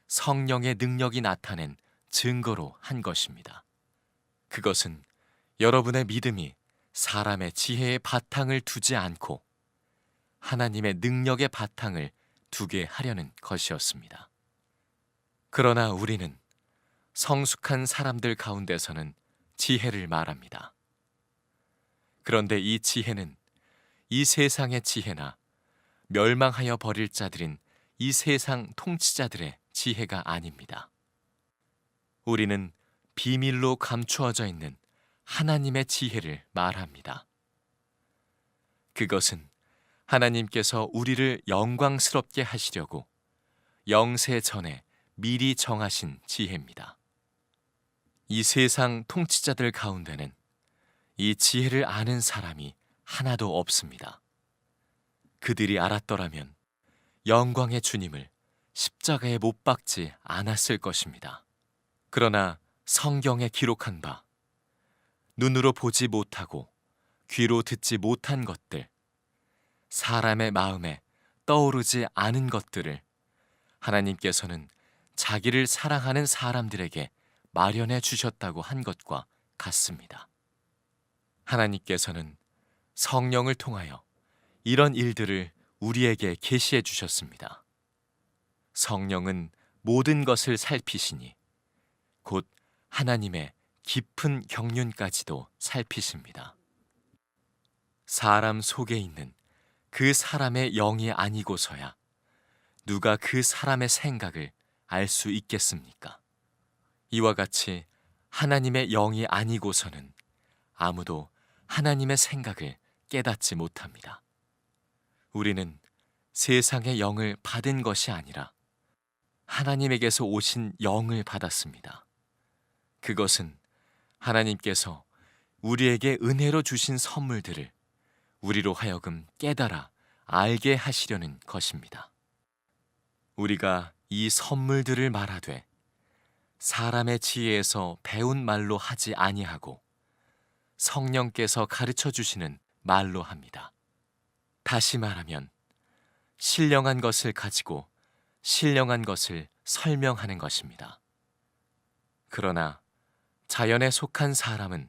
성령의 능력이 나타낸 증거로 한 것입니다. 그것은 여러분의 믿음이 사람의 지혜의 바탕을 두지 않고 하나님의 능력의 바탕을 두게 하려는 것이었습니다. 그러나 우리는 성숙한 사람들 가운데서는 지혜를 말합니다. 그런데 이 지혜는 이 세상의 지혜나 멸망하여 버릴 자들인 이 세상 통치자들의 지혜가 아닙니다. 우리는 비밀로 감추어져 있는 하나님의 지혜를 말합니다. 그것은 하나님께서 우리를 영광스럽게 하시려고 영세 전에 미리 정하신 지혜입니다. 이 세상 통치자들 가운데는 이 지혜를 아는 사람이 하나도 없습니다. 그들이 알았더라면 영광의 주님을 십자가에 못 박지 않았을 것입니다. 그러나 성경에 기록한 바 눈으로 보지 못하고 귀로 듣지 못한 것들, 사람의 마음에 떠오르지 않은 것들을 하나님께서는 자기를 사랑하는 사람들에게 마련해 주셨다고 한 것과 같습니다. 하나님께서는 성령을 통하여 이런 일들을 우리에게 계시해 주셨습니다. 성령은 모든 것을 살피시니 곧 하나님의 깊은 경륜까지도 살피십니다. 사람 속에 있는 그 사람의 영이 아니고서야 누가 그 사람의 생각을 알 수 있겠습니까? 이와 같이 하나님의 영이 아니고서는 아무도 하나님의 생각을 깨닫지 못합니다. 우리는 세상의 영을 받은 것이 아니라 하나님에게서 오신 영을 받았습니다. 그것은 하나님께서 우리에게 은혜로 주신 선물들을 우리로 하여금 깨달아 알게 하시려는 것입니다. 우리가 이 선물들을 말하되 사람의 지혜에서 배운 말로 하지 아니하고 성령께서 가르쳐 주시는 말로 합니다. 다시 말하면 신령한 것을 가지고 신령한 것을 설명하는 것입니다. 그러나 자연에 속한 사람은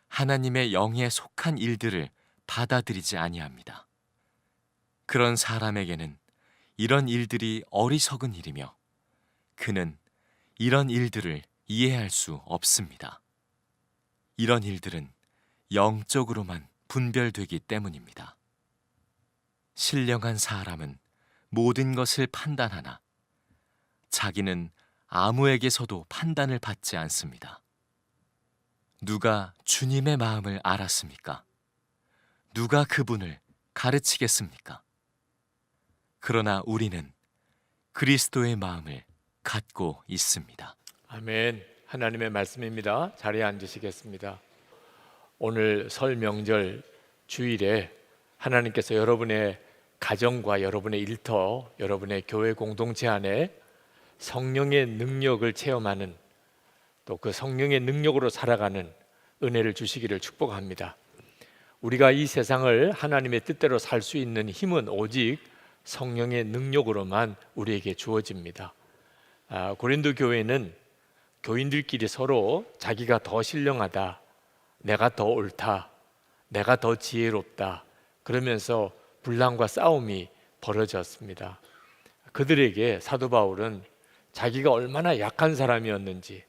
하나님의 영에 속한 일들을 받아들이지 아니합니다. 그런 사람에게는 이런 일들이 어리석은 일이며 그는 이런 일들을 이해할 수 없습니다. 이런 일들은 영적으로만 분별되기 때문입니다. 신령한 사람은 모든 것을 판단하나 자기는 아무에게서도 판단을 받지 않습니다. 누가 주님의 마음을 알았습니까? 누가 그분을 가르치겠습니까? 그러나 우리는 그리스도의 마음을 갖고 있습니다. 아멘. 하나님의 말씀입니다. 자리에 앉으시겠습니다. 오늘 설 명절 주일에 하나님께서 여러분의 가정과 여러분의 일터, 여러분의 교회 공동체 안에 성령의 능력을 체험하는, 또 그 성령의 능력으로 살아가는 은혜를 주시기를 축복합니다. 우리가 이 세상을 하나님의 뜻대로 살 수 있는 힘은 오직 성령의 능력으로만 우리에게 주어집니다. 고린도 교회는 교인들끼리 서로 자기가 더 신령하다, 내가 더 옳다, 내가 더 지혜롭다 그러면서 분란과 싸움이 벌어졌습니다. 그들에게 사도 바울은 자기가 얼마나 약한 사람이었는지,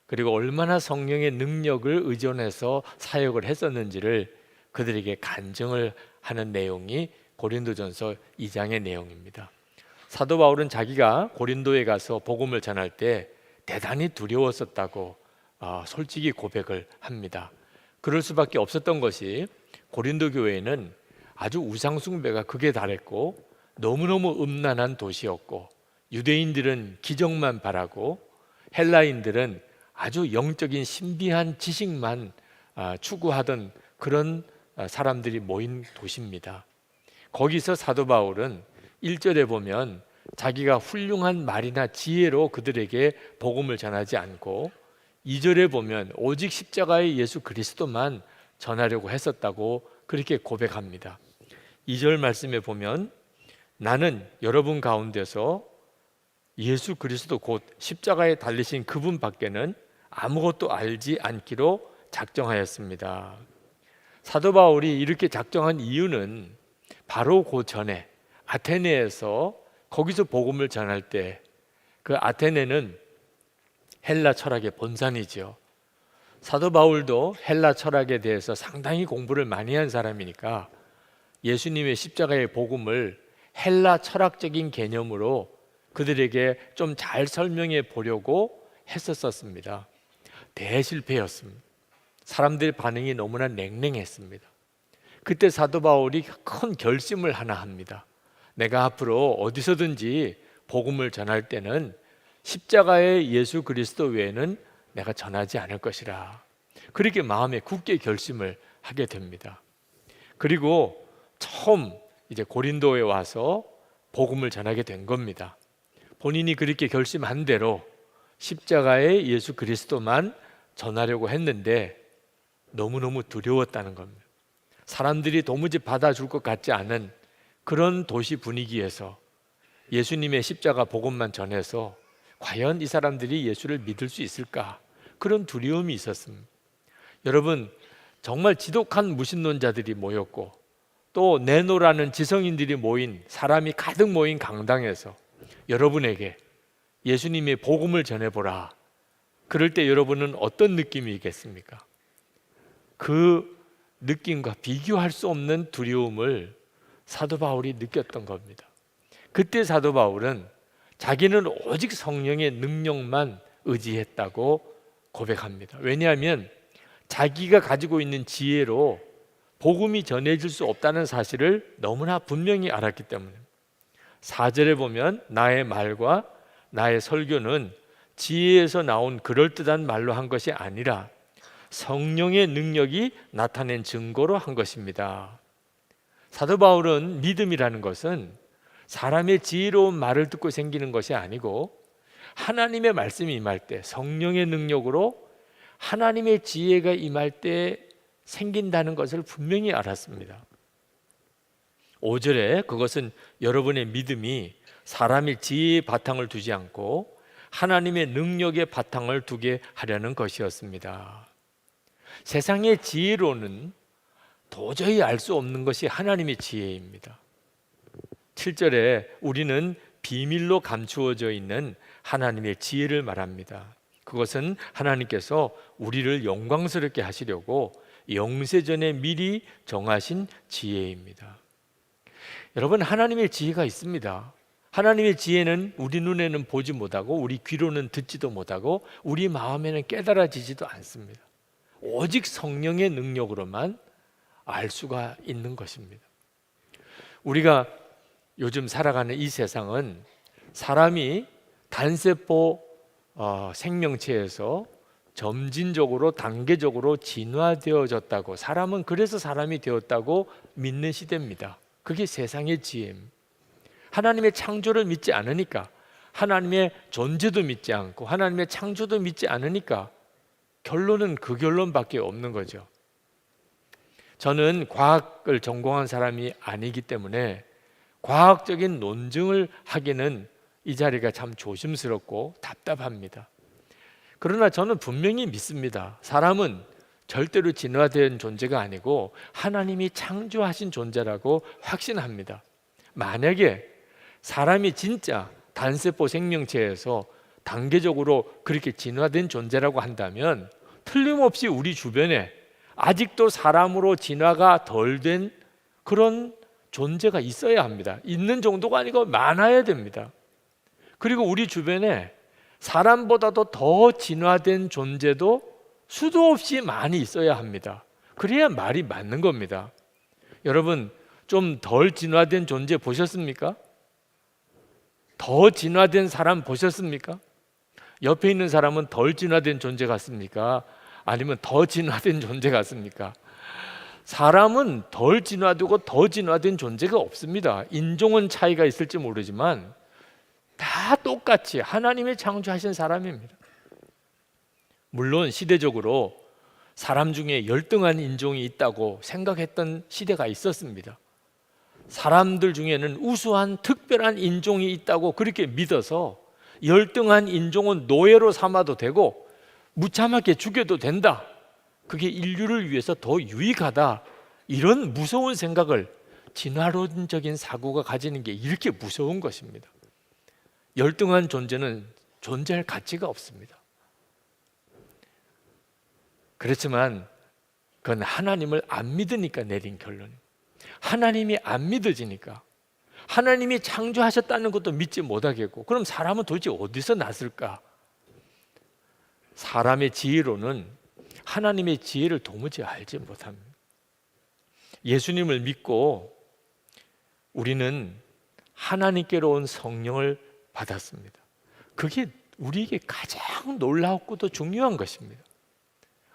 그리고 얼마나 성령의 능력을 의존해서 사역을 했었는지를 그들에게 간증을 하는 내용이 고린도전서 2장의 내용입니다. 사도 바울은 자기가 고린도에 가서 복음을 전할 때 대단히 두려웠었다고 솔직히 고백을 합니다. 그럴 수밖에 없었던 것이 고린도 교회는 아주 우상숭배가 극에 달했고 너무너무 음란한 도시였고, 유대인들은 기적만 바라고 헬라인들은 아주 영적인 신비한 지식만 추구하던 그런 사람들이 모인 도시입니다. 거기서 사도 바울은 1절에 보면 자기가 훌륭한 말이나 지혜로 그들에게 복음을 전하지 않고 2절에 보면 오직 십자가의 예수 그리스도만 전하려고 했었다고 그렇게 고백합니다. 2절 말씀에 보면 나는 여러분 가운데서 예수 그리스도 곧 십자가에 달리신 그분 밖에는 아무것도 알지 않기로 작정하였습니다. 사도 바울이 이렇게 작정한 이유는 바로 그 전에 아테네에서 거기서 복음을 전할 때, 그 아테네는 헬라 철학의 본산이죠. 사도 바울도 헬라 철학에 대해서 상당히 공부를 많이 한 사람이니까 예수님의 십자가의 복음을 헬라 철학적인 개념으로 그들에게 좀 잘 설명해 보려고 했었습니다. 대실패였습니다. 사람들의 반응이 너무나 냉랭했습니다. 그때 사도 바울이 큰 결심을 하나 합니다. 내가 앞으로 어디서든지 복음을 전할 때는 십자가의 예수 그리스도 외에는 내가 전하지 않을 것이라, 그렇게 마음에 굳게 결심을 하게 됩니다. 그리고 처음 이제 고린도에 와서 복음을 전하게 된 겁니다. 본인이 그렇게 결심한 대로 십자가의 예수 그리스도만 전하려고 했는데 너무너무 두려웠다는 겁니다. 사람들이 도무지 받아줄 것 같지 않은 그런 도시 분위기에서 예수님의 십자가 복음만 전해서 과연 이 사람들이 예수를 믿을 수 있을까? 그런 두려움이 있었습니다. 여러분, 정말 지독한 무신론자들이 모였고 또 네노라는 지성인들이 모인, 사람이 가득 모인 강당에서 여러분에게 예수님의 복음을 전해보라, 그럴 때 여러분은 어떤 느낌이겠습니까? 그 느낌과 비교할 수 없는 두려움을 사도 바울이 느꼈던 겁니다. 그때 사도 바울은 자기는 오직 성령의 능력만 의지했다고 고백합니다. 왜냐하면 자기가 가지고 있는 지혜로 복음이 전해질 수 없다는 사실을 너무나 분명히 알았기 때문에. 4절에 보면 나의 말과 나의 설교는 지혜에서 나온 그럴듯한 말로 한 것이 아니라 성령의 능력이 나타낸 증거로 한 것입니다. 사도 바울은 믿음이라는 것은 사람의 지혜로운 말을 듣고 생기는 것이 아니고 하나님의 말씀이 임할 때 성령의 능력으로 하나님의 지혜가 임할 때 생긴다는 것을 분명히 알았습니다. 5절에 그것은 여러분의 믿음이 사람의 지혜의 바탕을 두지 않고 하나님의 능력의 바탕을 두게 하려는 것이었습니다. 세상의 지혜로는 도저히 알 수 없는 것이 하나님의 지혜입니다. 7절에 우리는 비밀로 감추어져 있는 하나님의 지혜를 말합니다. 그것은 하나님께서 우리를 영광스럽게 하시려고 영세전에 미리 정하신 지혜입니다. 여러분, 하나님의 지혜가 있습니다. 하나님의 지혜는 우리 눈에는 보지 못하고 우리 귀로는 듣지도 못하고 우리 마음에는 깨달아지지도 않습니다. 오직 성령의 능력으로만 알 수가 있는 것입니다. 우리가 요즘 살아가는 이 세상은 사람이 단세포 생명체에서 점진적으로 단계적으로 진화되어졌다고, 사람은 그래서 사람이 되었다고 믿는 시대입니다. 그게 세상의 지혜입니다. 하나님의 창조를 믿지 않으니까, 하나님의 존재도 믿지 않고 하나님의 창조도 믿지 않으니까 결론은 그 결론밖에 없는 거죠. 저는 과학을 전공한 사람이 아니기 때문에 과학적인 논증을 하기는 이 자리가 참 조심스럽고 답답합니다. 그러나 저는 분명히 믿습니다. 사람은 절대로 진화된 존재가 아니고 하나님이 창조하신 존재라고 확신합니다. 만약에 사람이 진짜 단세포 생명체에서 단계적으로 그렇게 진화된 존재라고 한다면 틀림없이 우리 주변에 아직도 사람으로 진화가 덜 된 그런 존재가 있어야 합니다. 있는 정도가 아니고 많아야 됩니다. 그리고 우리 주변에 사람보다도 더 진화된 존재도 수도 없이 많이 있어야 합니다. 그래야 말이 맞는 겁니다. 여러분, 좀 덜 진화된 존재 보셨습니까? 더 진화된 사람 보셨습니까? 옆에 있는 사람은 덜 진화된 존재 같습니까? 아니면 더 진화된 존재 같습니까? 사람은 덜 진화되고 더 진화된 존재가 없습니다. 인종은 차이가 있을지 모르지만 다 똑같이 하나님이 창조하신 사람입니다. 물론 시대적으로 사람 중에 열등한 인종이 있다고 생각했던 시대가 있었습니다. 사람들 중에는 우수한 특별한 인종이 있다고 그렇게 믿어서 열등한 인종은 노예로 삼아도 되고 무참하게 죽여도 된다, 그게 인류를 위해서 더 유익하다, 이런 무서운 생각을 진화론적인 사고가 가지는 게 이렇게 무서운 것입니다. 열등한 존재는 존재할 가치가 없습니다. 그렇지만 그건 하나님을 안 믿으니까 내린 결론입니다. 하나님이 안 믿어지니까, 하나님이 창조하셨다는 것도 믿지 못하겠고, 그럼 사람은 도대체 어디서 났을까? 사람의 지혜로는 하나님의 지혜를 도무지 알지 못합니다. 예수님을 믿고 우리는 하나님께로 온 성령을 받았습니다. 그게 우리에게 가장 놀랍고도 중요한 것입니다.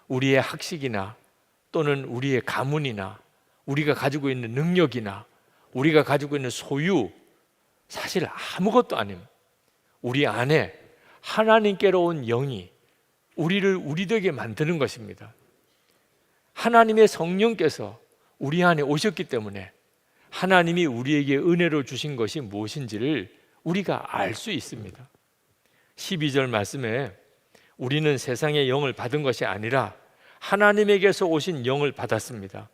우리의 학식이나 또는 우리의 가문이나 우리가 가지고 있는 능력이나 우리가 가지고 있는 소유, 사실 아무것도 아닙니다. 우리 안에 하나님께로 온 영이 우리를 우리되게 만드는 것입니다. 하나님의 성령께서 우리 안에 오셨기 때문에 하나님이 우리에게 은혜로 주신 것이 무엇인지를 우리가 알 수 있습니다. 12절 말씀에 우리는 세상의 영을 받은 것이 아니라 하나님에게서 오신 영을 받았습니다.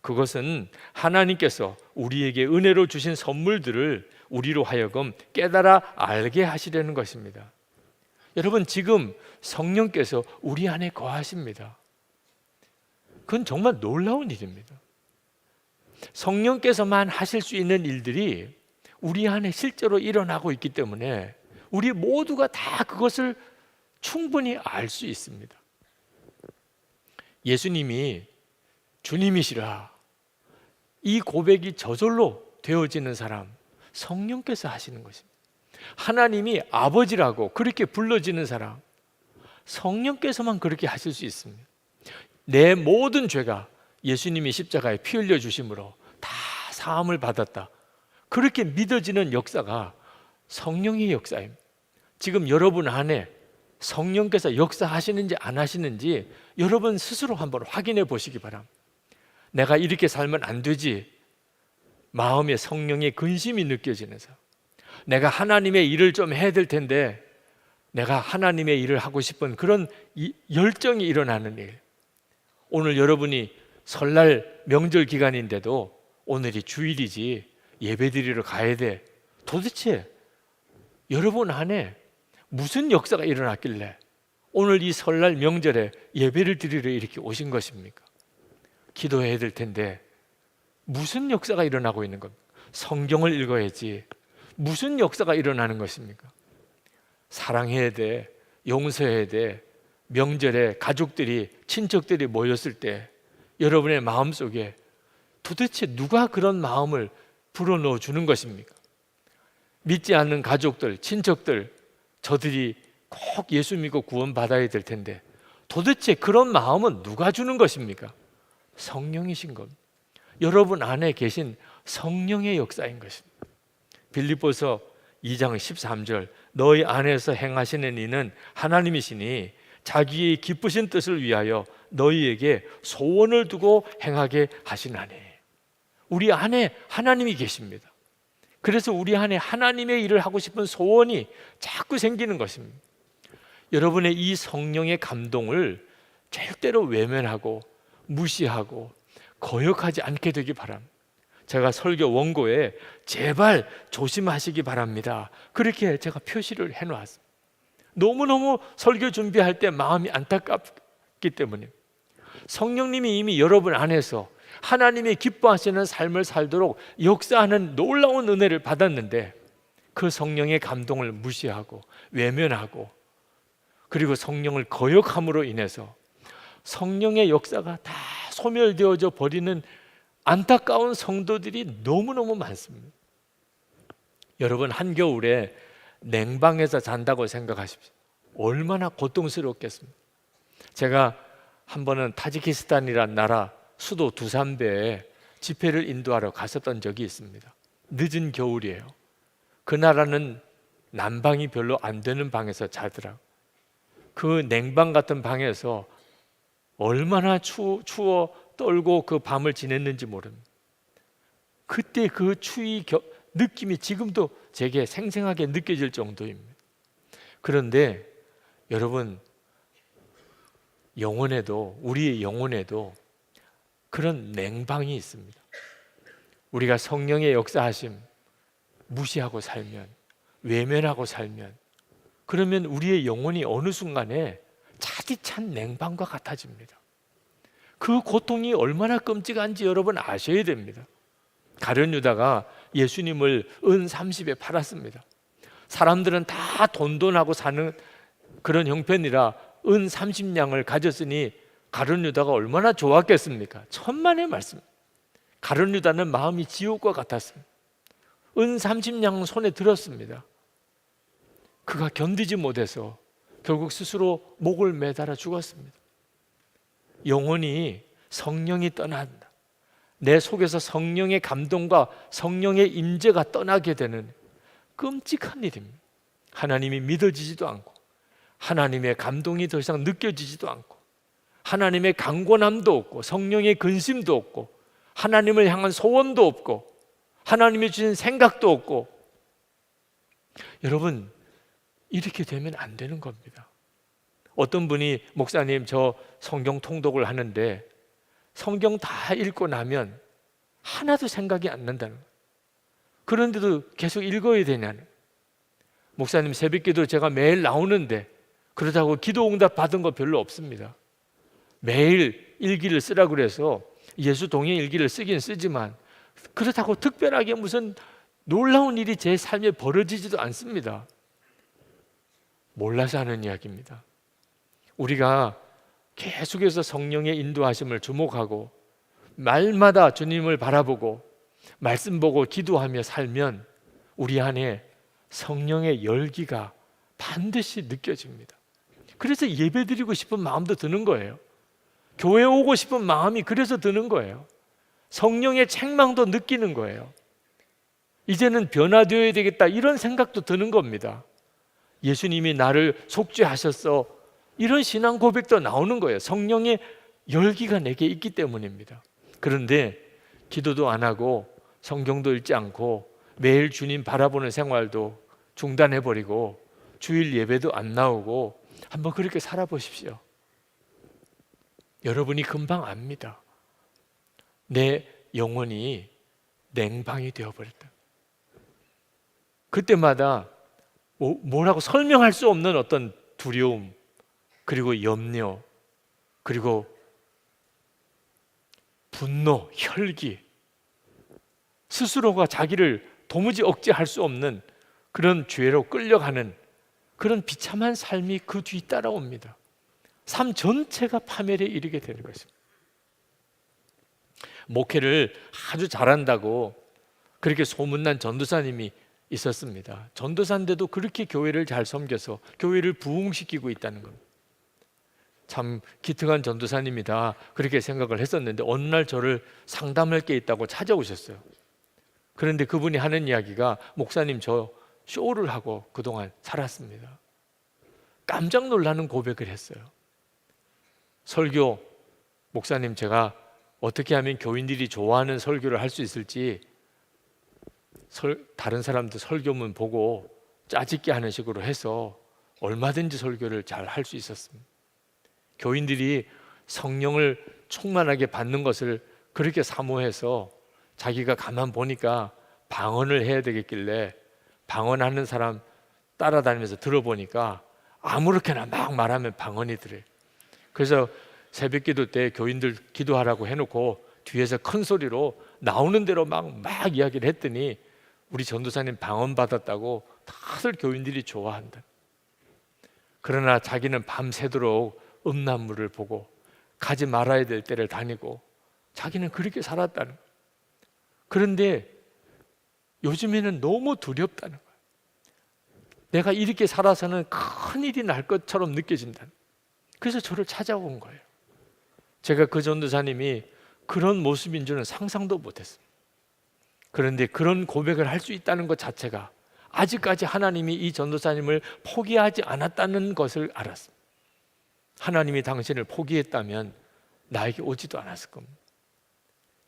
그것은 하나님께서 우리에게 은혜로 주신 선물들을 우리로 하여금 깨달아 알게 하시려는 것입니다. 여러분, 지금 성령께서 우리 안에 거하십니다. 그건 정말 놀라운 일입니다. 성령께서만 하실 수 있는 일들이 우리 안에 실제로 일어나고 있기 때문에 우리 모두가 다 그것을 충분히 알 수 있습니다. 예수님이 주님이시라, 이 고백이 저절로 되어지는 사람, 성령께서 하시는 것입니다. 하나님이 아버지라고 그렇게 불러지는 사람, 성령께서만 그렇게 하실 수 있습니다. 내 모든 죄가 예수님이 십자가에 피 흘려 주심으로 다 사함을 받았다, 그렇게 믿어지는 역사가 성령의 역사입니다. 지금 여러분 안에 성령께서 역사하시는지 안 하시는지 여러분 스스로 한번 확인해 보시기 바랍니다. 내가 이렇게 살면 안 되지, 마음에 성령의 근심이 느껴지는 사람, 내가 하나님의 일을 좀 해야 될 텐데 내가 하나님의 일을 하고 싶은 그런 열정이 일어나는 일. 오늘 여러분이 설날 명절 기간인데도 오늘이 주일이지 예배드리러 가야 돼. 도대체 여러분 안에 무슨 역사가 일어났길래 오늘 이 설날 명절에 예배를 드리러 이렇게 오신 것입니까? 기도해야 될 텐데 무슨 역사가 일어나고 있는 겁니까? 성경을 읽어야지. 무슨 역사가 일어나는 것입니까? 사랑해야 돼, 용서해야 돼. 명절에 가족들이, 친척들이 모였을 때 여러분의 마음속에 도대체 누가 그런 마음을 불어넣어 주는 것입니까? 믿지 않는 가족들, 친척들, 저들이 꼭 예수 믿고 구원받아야 될 텐데 도대체 그런 마음은 누가 주는 것입니까? 성령이신 겁니다. 여러분 안에 계신 성령의 역사인 것입니다. 빌립보서 2장 13절, 너희 안에서 행하시는 이는 하나님이시니 자기의 기쁘신 뜻을 위하여 너희에게 소원을 두고 행하게 하시나니. 우리 안에 하나님이 계십니다. 그래서 우리 안에 하나님의 일을 하고 싶은 소원이 자꾸 생기는 것입니다. 여러분의 이 성령의 감동을 절대로 외면하고 무시하고 거역하지 않게 되기 바랍니다. 제가 설교 원고에 제발 조심하시기 바랍니다, 그렇게 제가 표시를 해놓았습니다. 너무너무 설교 준비할 때 마음이 안타깝기 때문에 성령님이 이미 여러분 안에서 하나님이 기뻐하시는 삶을 살도록 역사하는 놀라운 은혜를 받았는데 그 성령의 감동을 무시하고 외면하고 그리고 성령을 거역함으로 인해서 성령의 역사가 다 소멸되어져 버리는 안타까운 성도들이 너무너무 많습니다. 여러분, 한겨울에 냉방에서 잔다고 생각하십시오. 얼마나 고통스럽겠습니까? 제가 한 번은 타지키스탄이란 나라 수도 두산베에 집회를 인도하러 갔었던 적이 있습니다. 늦은 겨울이에요. 그 나라는 난방이 별로 안 되는 방에서 자더라고요. 그 냉방 같은 방에서 얼마나 추워 떨고 그 밤을 지냈는지 모릅니다. 그때 그 추위 느낌이 지금도 제게 생생하게 느껴질 정도입니다. 그런데 여러분, 영혼에도, 우리의 영혼에도 그런 냉방이 있습니다. 우리가 성령의 역사하심 무시하고 살면, 외면하고 살면, 그러면 우리의 영혼이 어느 순간에 차디찬 냉방과 같아집니다. 그 고통이 얼마나 끔찍한지 여러분 아셔야 됩니다. 가룟 유다가 예수님을 은 30에 팔았습니다. 사람들은 다 돈돈하고 사는 그런 형편이라 은 30냥을 가졌으니 가룟 유다가 얼마나 좋았겠습니까? 천만의 말씀. 가룟 유다는 마음이 지옥과 같았습니다. 은 30냥 손에 들었습니다. 그가 견디지 못해서 결국 스스로 목을 매달아 죽었습니다. 영혼이 성령이 떠난다, 내 속에서 성령의 감동과 성령의 임재가 떠나게 되는 끔찍한 일입니다. 하나님이 믿어지지도 않고 하나님의 감동이 더 이상 느껴지지도 않고 하나님의 강권함도 없고 성령의 근심도 없고 하나님을 향한 소원도 없고 하나님이 주신 생각도 없고, 여러분, 이렇게 되면 안 되는 겁니다. 어떤 분이 목사님, 저 성경 통독을 하는데 성경 다 읽고 나면 하나도 생각이 안 난다는 거예요. 그런데도 계속 읽어야 되냐는. 목사님, 새벽기도 제가 매일 나오는데 그렇다고 기도 응답 받은 거 별로 없습니다. 매일 일기를 쓰라고 그래서 예수 동행 일기를 쓰긴 쓰지만 그렇다고 특별하게 무슨 놀라운 일이 제 삶에 벌어지지도 않습니다. 몰라서 하는 이야기입니다. 우리가 계속해서 성령의 인도하심을 주목하고 말마다 주님을 바라보고 말씀 보고 기도하며 살면 우리 안에 성령의 열기가 반드시 느껴집니다. 그래서 예배드리고 싶은 마음도 드는 거예요. 교회 오고 싶은 마음이 그래서 드는 거예요. 성령의 책망도 느끼는 거예요. 이제는 변화되어야 되겠다 이런 생각도 드는 겁니다. 예수님이 나를 속죄하셨어 이런 신앙 고백도 나오는 거예요. 성령의 열기가 내게 있기 때문입니다. 그런데 기도도 안 하고 성경도 읽지 않고 매일 주님 바라보는 생활도 중단해버리고 주일 예배도 안 나오고 한번 그렇게 살아보십시오. 여러분이 금방 압니다. 내 영혼이 냉방이 되어버렸다. 그때마다 뭐라고 설명할 수 없는 어떤 두려움, 그리고 염려, 그리고 분노, 혈기, 스스로가 자기를 도무지 억제할 수 없는 그런 죄로 끌려가는 그런 비참한 삶이 그 뒤 따라옵니다. 삶 전체가 파멸에 이르게 되는 것입니다. 목회를 아주 잘한다고 그렇게 소문난 전도사님이 있었습니다. 전도사인데도 그렇게 교회를 잘 섬겨서 교회를 부흥시키고 있다는 겁니다. 참 기특한 전도사님이다 그렇게 생각을 했었는데 어느 날 저를 상담할 게 있다고 찾아오셨어요. 그런데 그분이 하는 이야기가 목사님 저 쇼를 하고 그동안 살았습니다. 깜짝 놀라는 고백을 했어요. 설교, 목사님 제가 어떻게 하면 교인들이 좋아하는 설교를 할 수 있을지 다른 사람들 설교문 보고 짜집게 하는 식으로 해서 얼마든지 설교를 잘 할 수 있었습니다. 교인들이 성령을 충만하게 받는 것을 그렇게 사모해서 자기가 가만 보니까 방언을 해야 되겠길래 방언하는 사람 따라다니면서 들어보니까 아무렇게나 막 말하면 방언이 들어요. 그래서 새벽 기도 때 교인들 기도하라고 해놓고 뒤에서 큰 소리로 나오는 대로 막 이야기를 했더니 우리 전도사님 방언 받았다고 다들 교인들이 좋아한다. 그러나 자기는 밤새도록 음란물을 보고 가지 말아야 될 때를 다니고 자기는 그렇게 살았다는 거예요. 그런데 요즘에는 너무 두렵다는 거예요. 내가 이렇게 살아서는 큰일이 날 것처럼 느껴진다는 거예요. 그래서 저를 찾아온 거예요. 제가 그 전도사님이 그런 모습인 줄은 상상도 못했습니다. 그런데 그런 고백을 할 수 있다는 것 자체가 아직까지 하나님이 이 전도사님을 포기하지 않았다는 것을 알았습니다. 하나님이 당신을 포기했다면 나에게 오지도 않았을 겁니다.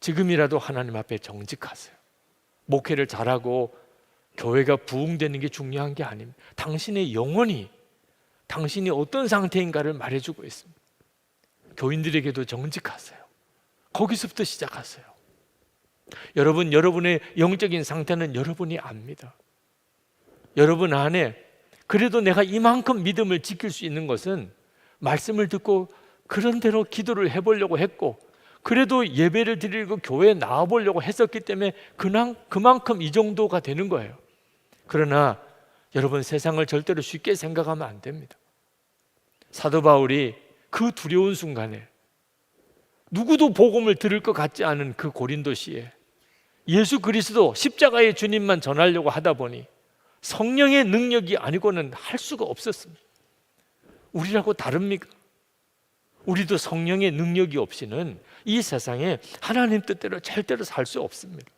지금이라도 하나님 앞에 정직하세요. 목회를 잘하고 교회가 부흥되는 게 중요한 게 아닙니다. 당신의 영혼이 당신이 어떤 상태인가를 말해주고 있습니다. 교인들에게도 정직하세요. 거기서부터 시작하세요. 여러분, 여러분의 영적인 상태는 여러분이 압니다. 여러분 안에 그래도 내가 이만큼 믿음을 지킬 수 있는 것은 말씀을 듣고 그런 대로 기도를 해보려고 했고 그래도 예배를 드리고 교회에 나와보려고 했었기 때문에 그만큼 이 정도가 되는 거예요. 그러나 여러분 세상을 절대로 쉽게 생각하면 안 됩니다. 사도 바울이 그 두려운 순간에 누구도 복음을 들을 것 같지 않은 그 고린도시에 예수 그리스도 십자가의 주님만 전하려고 하다 보니 성령의 능력이 아니고는 할 수가 없었습니다. 우리라고 다릅니까? 우리도 성령의 능력이 없이는 이 세상에 하나님 뜻대로 절대로 살 수 없습니다.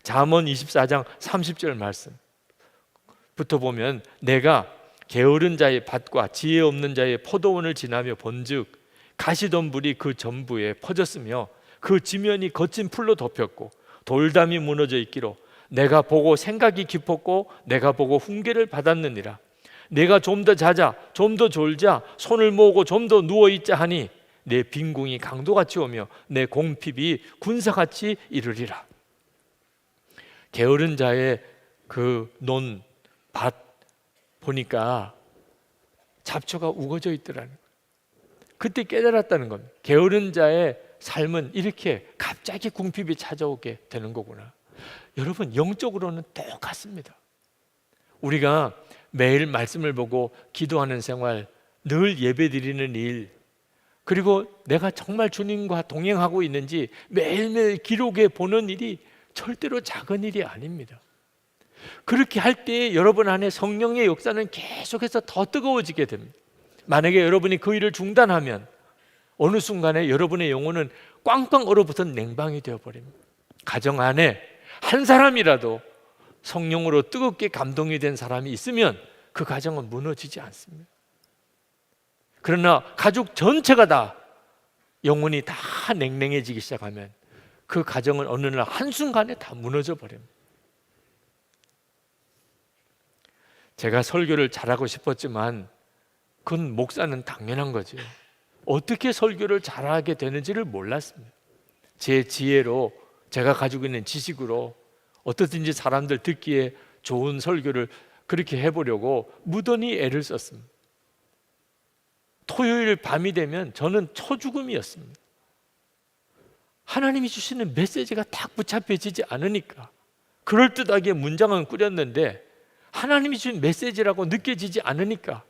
잠언 24장 30절 말씀부터 보면 내가 게으른 자의 밭과 지혜 없는 자의 포도원을 지나며 본즉 가시덤불이 그 전부에 퍼졌으며 그 지면이 거친 풀로 덮였고 돌담이 무너져 있기로 내가 보고 생각이 깊었고 내가 보고 훈계를 받았느니라. 내가 좀 더 자자 좀 더 졸자 손을 모으고 좀 더 누워있자 하니 내 빈궁이 강도같이 오며 내 공핍이 군사같이 이르리라. 게으른 자의 그 논 밭 보니까 잡초가 우거져 있더라는 거예요. 그때 깨달았다는 겁니다. 게으른 자의 삶은 이렇게 갑자기 궁핍이 찾아오게 되는 거구나. 여러분 영적으로는 똑같습니다. 우리가 매일 말씀을 보고 기도하는 생활, 늘 예배 드리는 일, 그리고 내가 정말 주님과 동행하고 있는지 매일매일 기록해 보는 일이 절대로 작은 일이 아닙니다. 그렇게 할 때 여러분 안에 성령의 역사는 계속해서 더 뜨거워지게 됩니다. 만약에 여러분이 그 일을 중단하면 어느 순간에 여러분의 영혼은 꽝꽝 얼어붙은 냉방이 되어버립니다. 가정 안에 한 사람이라도 성령으로 뜨겁게 감동이 된 사람이 있으면 그 가정은 무너지지 않습니다. 그러나 가족 전체가 다 영혼이 다 냉랭해지기 시작하면 그 가정은 어느 날 한순간에 다 무너져 버립니다. 제가 설교를 잘하고 싶었지만 그건 목사는 당연한 거죠. 어떻게 설교를 잘하게 되는지를 몰랐습니다. 제 지혜로, 제가 가지고 있는 지식으로 어떻든지 사람들 듣기에 좋은 설교를 그렇게 해보려고 무던히 애를 썼습니다. 토요일 밤이 되면 저는 초죽음이었습니다. 하나님이 주시는 메시지가 딱 붙잡혀지지 않으니까 그럴듯하게 문장은 꾸렸는데 하나님이 주신 메시지라고 느껴지지 않으니까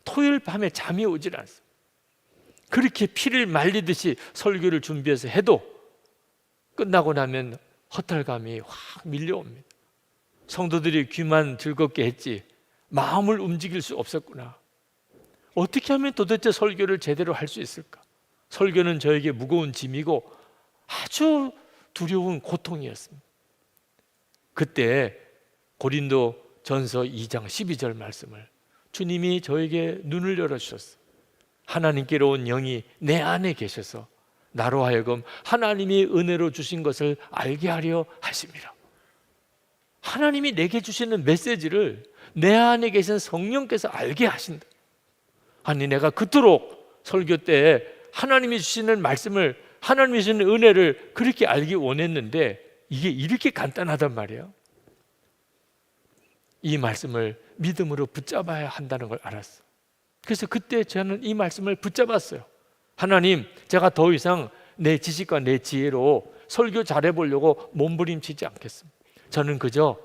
토요일 밤에 잠이 오질 않습니다. 그렇게 피를 말리듯이 설교를 준비해서 해도 끝나고 나면 허탈감이 확 밀려옵니다. 성도들이 귀만 즐겁게 했지 마음을 움직일 수 없었구나. 어떻게 하면 도대체 설교를 제대로 할 수 있을까? 설교는 저에게 무거운 짐이고 아주 두려운 고통이었습니다. 그때 고린도 전서 2장 12절 말씀을 주님이 저에게 눈을 열어주셨어요. 하나님께로 온 영이 내 안에 계셔서 나로 하여금 하나님이 은혜로 주신 것을 알게 하려 하심이라. 하나님이 내게 주시는 메시지를 내 안에 계신 성령께서 알게 하신다. 아니 내가 그토록 설교 때 하나님이 주시는 말씀을, 하나님이 주시는 은혜를 그렇게 알기 원했는데 이게 이렇게 간단하단 말이에요. 이 말씀을 믿음으로 붙잡아야 한다는 걸 알았어. 그래서 그때 저는 이 말씀을 붙잡았어요. 하나님, 제가 더 이상 내 지식과 내 지혜로 설교 잘해보려고 몸부림치지 않겠습니다. 저는 그저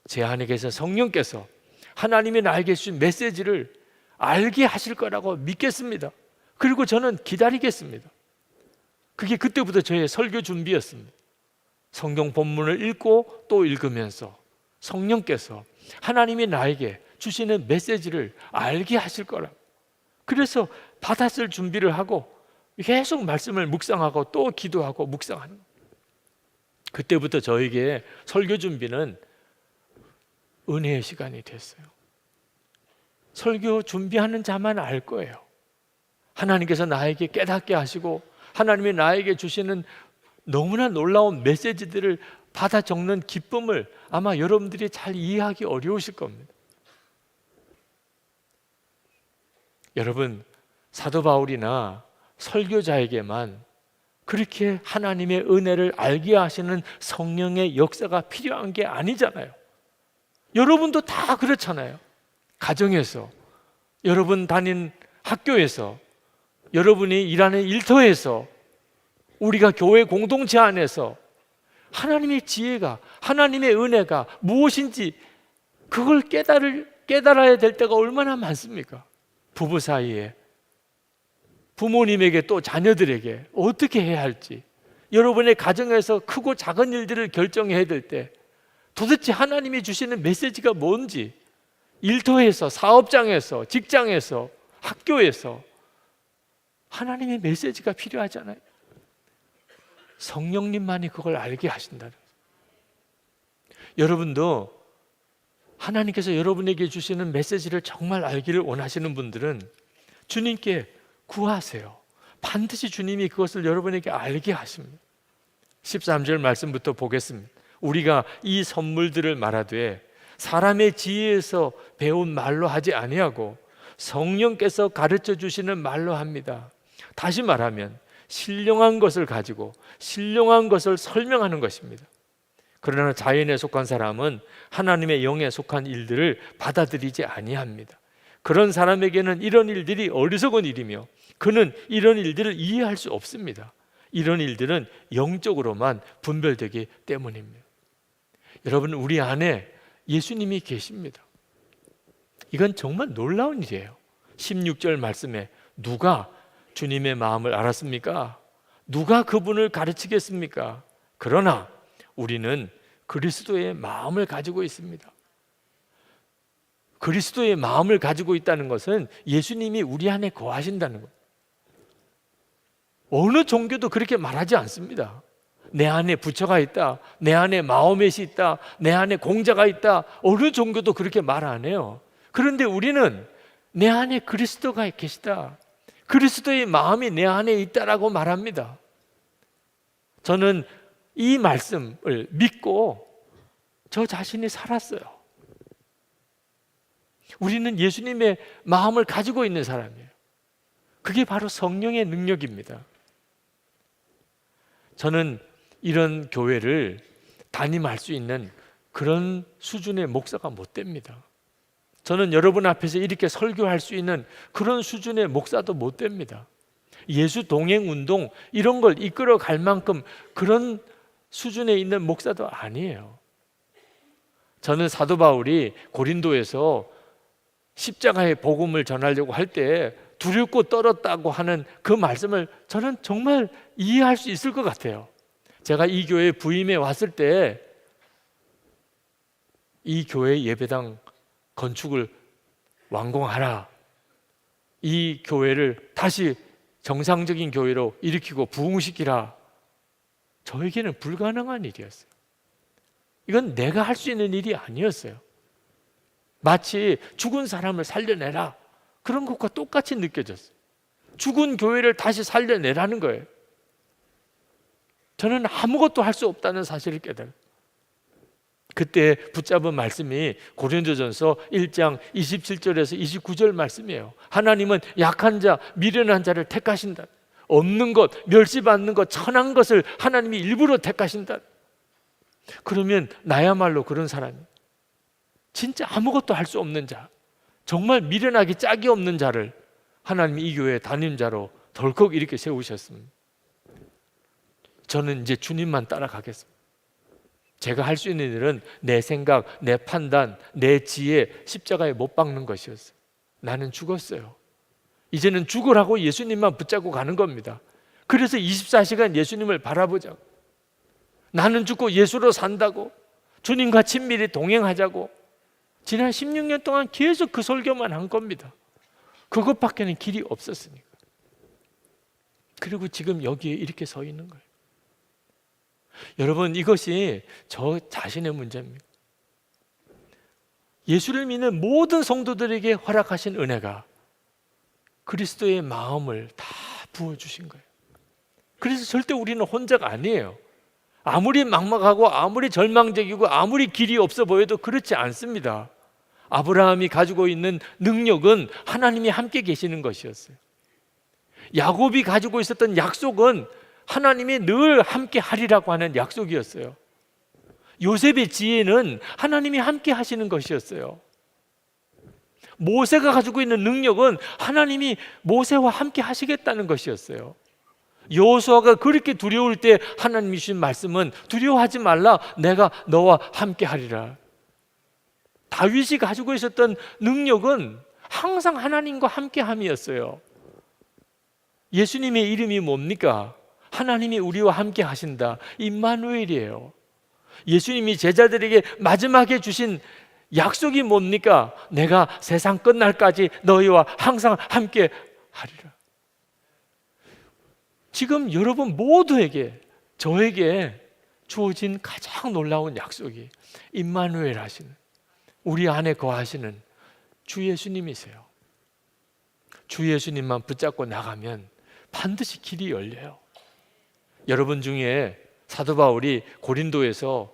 제 안에 계신 성령께서 하나님이 나에게 주신 메시지를 알게 하실 거라고 믿겠습니다. 그리고 저는 기다리겠습니다. 그게 그때부터 저의 설교 준비였습니다. 성경 본문을 읽고 또 읽으면서 성령께서 하나님이 나에게 주시는 메시지를 알게 하실 거라. 그래서 받았을 준비를 하고 계속 말씀을 묵상하고 또 기도하고 묵상하는 거예요. 그때부터 저에게 설교 준비는 은혜의 시간이 됐어요. 설교 준비하는 자만 알 거예요. 하나님께서 나에게 깨닫게 하시고 하나님이 나에게 주시는 너무나 놀라운 메시지들을 받아 적는 기쁨을 아마 여러분들이 잘 이해하기 어려우실 겁니다. 여러분, 사도 바울이나 설교자에게만 그렇게 하나님의 은혜를 알게 하시는 성령의 역사가 필요한 게 아니잖아요. 여러분도 다 그렇잖아요. 가정에서, 여러분 다닌 학교에서, 여러분이 일하는 일터에서, 우리가 교회 공동체 안에서 하나님의 지혜가, 하나님의 은혜가 무엇인지 그걸 깨달아야 될 때가 얼마나 많습니까? 부부 사이에, 부모님에게 또 자녀들에게 어떻게 해야 할지, 여러분의 가정에서 크고 작은 일들을 결정해야 될 때 도대체 하나님이 주시는 메시지가 뭔지, 일터에서, 사업장에서, 직장에서, 학교에서 하나님의 메시지가 필요하잖아요. 성령님만이 그걸 알게 하신다는 거예요. 여러분도 하나님께서 여러분에게 주시는 메시지를 정말 알기를 원하시는 분들은 주님께 구하세요. 반드시 주님이 그것을 여러분에게 알게 하십니다. 13절 말씀부터 보겠습니다. 우리가 이 선물들을 말하되 사람의 지혜에서 배운 말로 하지 아니하고 성령께서 가르쳐 주시는 말로 합니다. 다시 말하면 신령한 것을 가지고 신령한 것을 설명하는 것입니다. 그러나 자연에 속한 사람은 하나님의 영에 속한 일들을 받아들이지 아니합니다. 그런 사람에게는 이런 일들이 어리석은 일이며 그는 이런 일들을 이해할 수 없습니다. 이런 일들은 영적으로만 분별되기 때문입니다. 여러분, 우리 안에 예수님이 계십니다. 이건 정말 놀라운 일이에요. 16절 말씀에 누가 주님의 마음을 알았습니까? 누가 그분을 가르치겠습니까? 그러나 우리는 그리스도의 마음을 가지고 있습니다. 그리스도의 마음을 가지고 있다는 것은 예수님이 우리 안에 거하신다는 것. 어느 종교도 그렇게 말하지 않습니다. 내 안에 부처가 있다, 내 안에 마호멧이 있다, 내 안에 공자가 있다. 어느 종교도 그렇게 말 안 해요. 그런데 우리는 내 안에 그리스도가 계시다, 그리스도의 마음이 내 안에 있다라고 말합니다. 저는 이 말씀을 믿고 저 자신이 살았어요. 우리는 예수님의 마음을 가지고 있는 사람이에요. 그게 바로 성령의 능력입니다. 저는 이런 교회를 담임할 수 있는 그런 수준의 목사가 못 됩니다. 저는 여러분 앞에서 이렇게 설교할 수 있는 그런 수준의 목사도 못 됩니다. 예수 동행 운동 이런 걸 이끌어 갈 만큼 그런 수준에 있는 목사도 아니에요. 저는 사도 바울이 고린도에서 십자가의 복음을 전하려고 할 때 두렵고 떨었다고 하는 그 말씀을 저는 정말 이해할 수 있을 것 같아요. 제가 이 교회에 부임해 왔을 때 이 교회 예배당 건축을 완공하라, 이 교회를 다시 정상적인 교회로 일으키고 부흥시키라, 저에게는 불가능한 일이었어요. 이건 내가 할 수 있는 일이 아니었어요. 마치 죽은 사람을 살려내라, 그런 것과 똑같이 느껴졌어요. 죽은 교회를 다시 살려내라는 거예요. 저는 아무것도 할 수 없다는 사실을 깨달아요. 그때 붙잡은 말씀이 고린도전서 1장 27절에서 29절 말씀이에요. 하나님은 약한 자, 미련한 자를 택하신다. 없는 것, 멸시받는 것, 천한 것을 하나님이 일부러 택하신다. 그러면 나야말로 그런 사람이, 진짜 아무것도 할 수 없는 자, 정말 미련하기 짝이 없는 자를 하나님이 이 교회의 담임자로 덜컥 이렇게 세우셨습니다. 저는 이제 주님만 따라가겠습니다. 제가 할 수 있는 일은 내 생각, 내 판단, 내 지혜 십자가에 못 박는 것이었어요. 나는 죽었어요. 이제는 죽으라고 예수님만 붙잡고 가는 겁니다. 그래서 24시간 예수님을 바라보자고, 나는 죽고 예수로 산다고, 주님과 친밀히 동행하자고, 지난 16년 동안 계속 그 설교만 한 겁니다. 그것밖에는 길이 없었으니까. 그리고 지금 여기에 이렇게 서 있는 거예요. 여러분, 이것이 저 자신의 문제입니다. 예수를 믿는 모든 성도들에게 허락하신 은혜가 그리스도의 마음을 다 부어주신 거예요. 그래서 절대 우리는 혼자가 아니에요. 아무리 막막하고 아무리 절망적이고 아무리 길이 없어 보여도 그렇지 않습니다. 아브라함이 가지고 있는 능력은 하나님이 함께 계시는 것이었어요. 야곱이 가지고 있었던 약속은 하나님이 늘 함께 하리라고 하는 약속이었어요. 요셉의 지혜는 하나님이 함께 하시는 것이었어요. 모세가 가지고 있는 능력은 하나님이 모세와 함께 하시겠다는 것이었어요. 여호수아가 그렇게 두려울 때 하나님이 주신 말씀은 두려워하지 말라, 내가 너와 함께 하리라. 다윗이 가지고 있었던 능력은 항상 하나님과 함께함이었어요. 예수님의 이름이 뭡니까? 하나님이 우리와 함께 하신다, 임마누엘이에요. 예수님이 제자들에게 마지막에 주신 약속이 뭡니까? 내가 세상 끝날까지 너희와 항상 함께 하리라. 지금 여러분 모두에게, 저에게 주어진 가장 놀라운 약속이 임마누엘 하시는, 우리 안에 거하시는 주 예수님이세요. 주 예수님만 붙잡고 나가면 반드시 길이 열려요. 여러분 중에 사도 바울이 고린도에서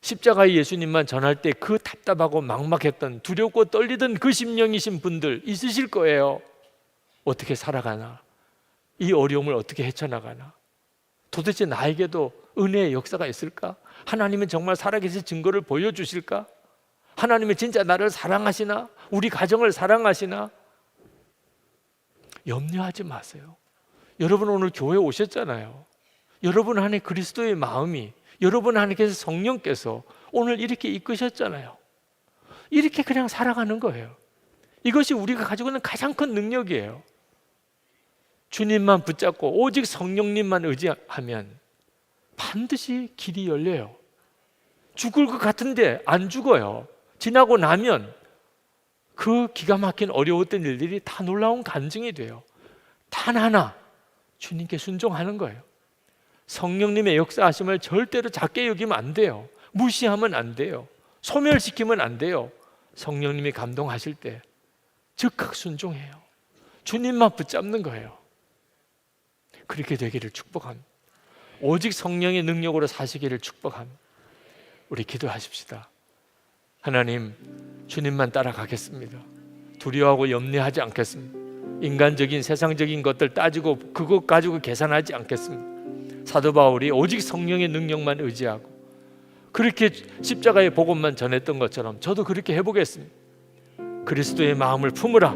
십자가의 예수님만 전할 때 그 답답하고 막막했던, 두렵고 떨리던 그 심령이신 분들 있으실 거예요. 어떻게 살아가나? 이 어려움을 어떻게 헤쳐나가나? 도대체 나에게도 은혜의 역사가 있을까? 하나님은 정말 살아계신 증거를 보여주실까? 하나님은 진짜 나를 사랑하시나? 우리 가정을 사랑하시나? 염려하지 마세요. 여러분 오늘 교회 오셨잖아요. 여러분 안에 그리스도의 마음이, 여러분 안에서 성령께서 오늘 이렇게 이끄셨잖아요. 이렇게 그냥 살아가는 거예요. 이것이 우리가 가지고 있는 가장 큰 능력이에요. 주님만 붙잡고 오직 성령님만 의지하면 반드시 길이 열려요. 죽을 것 같은데 안 죽어요. 지나고 나면 그 기가 막힌 어려웠던 일들이 다 놀라운 간증이 돼요. 단 하나, 주님께 순종하는 거예요. 성령님의 역사하심을 절대로 작게 여기면 안 돼요. 무시하면 안 돼요. 소멸시키면 안 돼요. 성령님이 감동하실 때 즉각 순종해요. 주님만 붙잡는 거예요. 그렇게 되기를 축복합니다. 오직 성령의 능력으로 사시기를 축복합니다. 우리 기도하십시다. 하나님, 주님만 따라가겠습니다. 두려워하고 염려하지 않겠습니다. 인간적인 세상적인 것들 따지고 그것 가지고 계산하지 않겠습니다. 사도 바울이 오직 성령의 능력만 의지하고 그렇게 십자가의 복음만 전했던 것처럼 저도 그렇게 해보겠습니다. 그리스도의 마음을 품으라.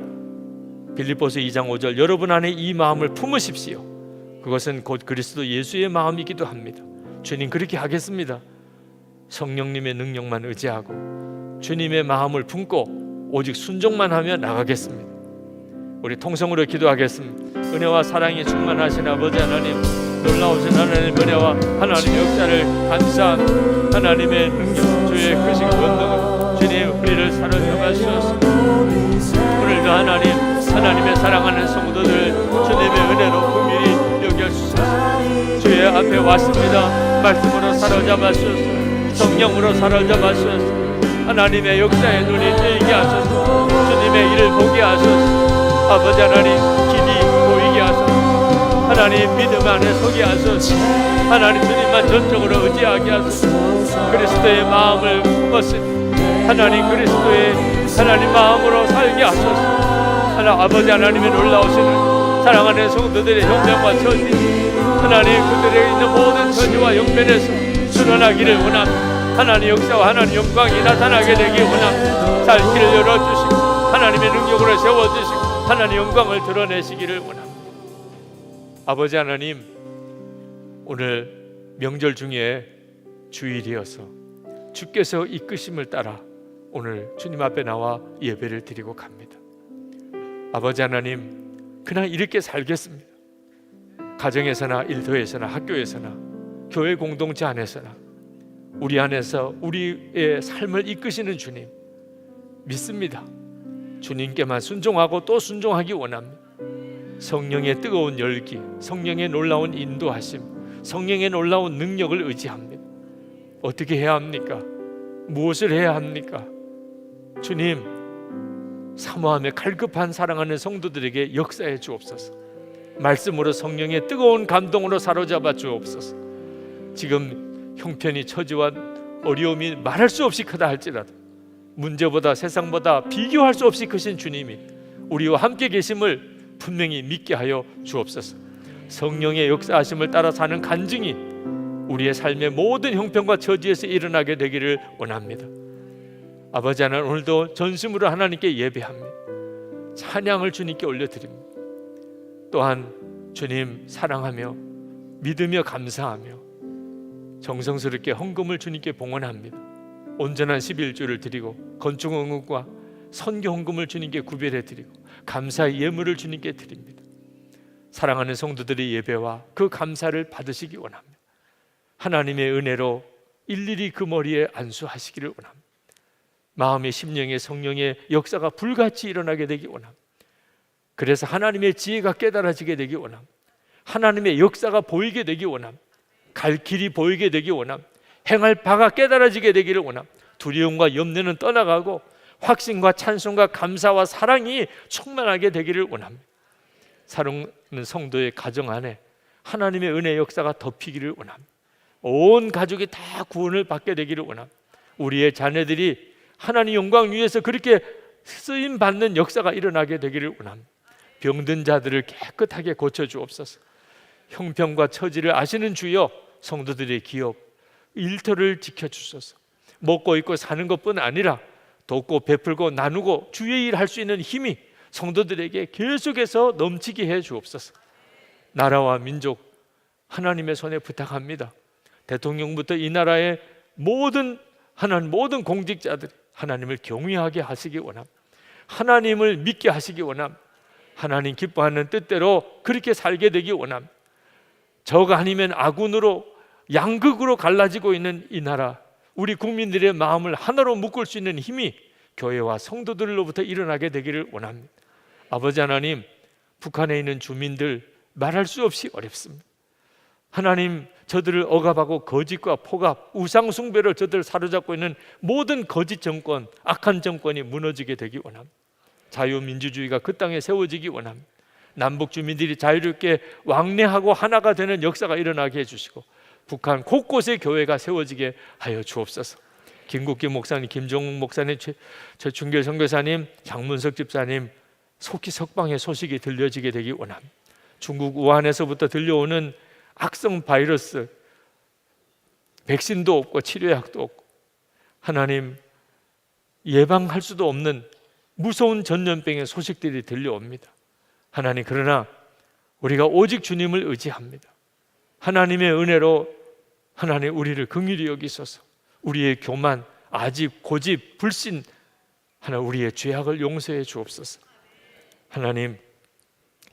빌립보서 2장 5절, 여러분 안에 이 마음을 품으십시오. 그것은 곧 그리스도 예수의 마음이기도 합니다. 주님, 그렇게 하겠습니다. 성령님의 능력만 의지하고 주님의 마음을 품고 오직 순종만 하며 나가겠습니다. 우리 통성으로 기도하겠습니다. 은혜와 사랑이 충만하신 아버지 하나님, 놀라우신 하나님의 은혜와 하나님의 역사를 감사한 하나님의 능력, 주의 크신 권능으로 주님 우리를 사로잡아 주셨습니다. 오늘도 하나님의 사랑하는 성도들 주님의 은혜로 긍휼히 여겨주소서. 주의 앞에 왔습니다. 말씀으로 사로잡아 주소서. 성령으로 사로잡아 주소서. 하나님의 역사의 눈이 뜨이게 하소서. 주님의 일을 보게 하소서. 아버지 하나님, 길이 보이게 하소서. 하나님, 믿음 안에 서게 하소서. 하나님, 주님만 전적으로 의지하게 하소서. 그리스도의 마음을 품었으니 하나님, 그리스도의 하나님 마음으로 살게 하소서. 아버지 하나님의 놀라우시는 사랑하는 성도들의 형편과 처지, 하나님 그들에게 있는 모든 처지와 형편에서 드러나기를 원합니다. 하나님 역사와 하나님 영광이 나타나게 되기 원합니다. 살 길을 열어주시고 하나님의 능력으로 세워주시고 하나님 영광을 드러내시기를 원합니다. 아버지 하나님, 오늘 명절 중에 주일이어서 주께서 이끄심을 따라 오늘 주님 앞에 나와 예배를 드리고 갑니다. 아버지 하나님, 그냥 이렇게 살겠습니다. 가정에서나 일터에서나 학교에서나 교회 공동체 안에서나 우리 안에서 우리의 삶을 이끄시는 주님 믿습니다. 주님께만 순종하고 또 순종하기 원합니다. 성령의 뜨거운 열기, 성령의 놀라운 인도하심, 성령의 놀라운 능력을 의지합니다. 어떻게 해야 합니까? 무엇을 해야 합니까? 주님, 사모하며 갈급한 사랑하는 성도들에게 역사해 주옵소서. 말씀으로 성령의 뜨거운 감동으로 사로잡아 주옵소서. 지금 형편이 처지와 어려움이 말할 수 없이 크다 할지라도 문제보다 세상보다 비교할 수 없이 크신 주님이 우리와 함께 계심을 분명히 믿게 하여 주옵소서. 성령의 역사하심을 따라 사는 간증이 우리의 삶의 모든 형편과 처지에서 일어나게 되기를 원합니다. 아버지 하나님, 오늘도 전심으로 하나님께 예배합니다. 찬양을 주님께 올려드립니다. 또한 주님 사랑하며 믿으며 감사하며 정성스럽게 헌금을 주님께 봉헌합니다. 온전한 11조를 드리고 건축 헌금과 선교 헌금을 주님께 구별해 드리고 감사의 예물을 주님께 드립니다. 사랑하는 성도들의 예배와 그 감사를 받으시기 원합니다. 하나님의 은혜로 일일이 그 머리에 안수하시기를 원합니다. 마음의 심령의 성령의 역사가 불같이 일어나게 되기 원합니다. 그래서 하나님의 지혜가 깨달아지게 되기 원합니다. 하나님의 역사가 보이게 되기 원합니다. 갈 길이 보이게 되기 원합니다. 행할 바가 깨달아지게 되기를 원합니다. 두려움과 염려는 떠나가고 확신과 찬송과 감사와 사랑이 충만하게 되기를 원합니다. 사랑하는 성도의 가정 안에 하나님의 은혜의 역사가 덮이기를 원합니다. 온 가족이 다 구원을 받게 되기를 원합니다. 우리의 자녀들이 하나님 영광 위에서 그렇게 쓰임 받는 역사가 일어나게 되기를 원합니다. 병든 자들을 깨끗하게 고쳐주옵소서. 형편과 처지를 아시는 주여, 성도들의 기업, 일터를 지켜주소서. 먹고 입고 사는 것뿐 아니라 돕고 베풀고 나누고 주의 일 할 수 있는 힘이 성도들에게 계속해서 넘치게 해 주옵소서. 나라와 민족 하나님의 손에 부탁합니다. 대통령부터 이 나라의 모든 공직자들이 하나님을 경외하게 하시기 원합니다. 하나님을 믿게 하시기 원합니다. 하나님 기뻐하는 뜻대로 그렇게 살게 되기 원합니다. 적 아니면 아군으로 양극으로 갈라지고 있는 이 나라, 우리 국민들의 마음을 하나로 묶을 수 있는 힘이 교회와 성도들로부터 일어나게 되기를 원합니다. 아버지 하나님, 북한에 있는 주민들 말할 수 없이 어렵습니다. 하나님, 저들을 억압하고 거짓과 포갑, 우상 숭배를 저들을 사로잡고 있는 모든 거짓 정권, 악한 정권이 무너지게 되기 원합니다. 자유민주주의가 그 땅에 세워지기 원합니다. 남북 주민들이 자유롭게 왕래하고 하나가 되는 역사가 일어나게 해주시고 북한 곳곳에 교회가 세워지게 하여 주옵소서. 김국기 목사님, 김종욱 목사님, 최충길 선교사님, 장문석 집사님 속히 석방의 소식이 들려지게 되기 원합니다. 중국 우한에서부터 들려오는 악성 바이러스, 백신도 없고 치료약도 없고 하나님, 예방할 수도 없는 무서운 전염병의 소식들이 들려옵니다. 하나님, 그러나 우리가 오직 주님을 의지합니다. 하나님의 은혜로 하나님 우리를 긍휼히 여기소서. 우리의 교만, 아집, 고집, 불신, 하나님 우리의 죄악을 용서해 주옵소서. 하나님,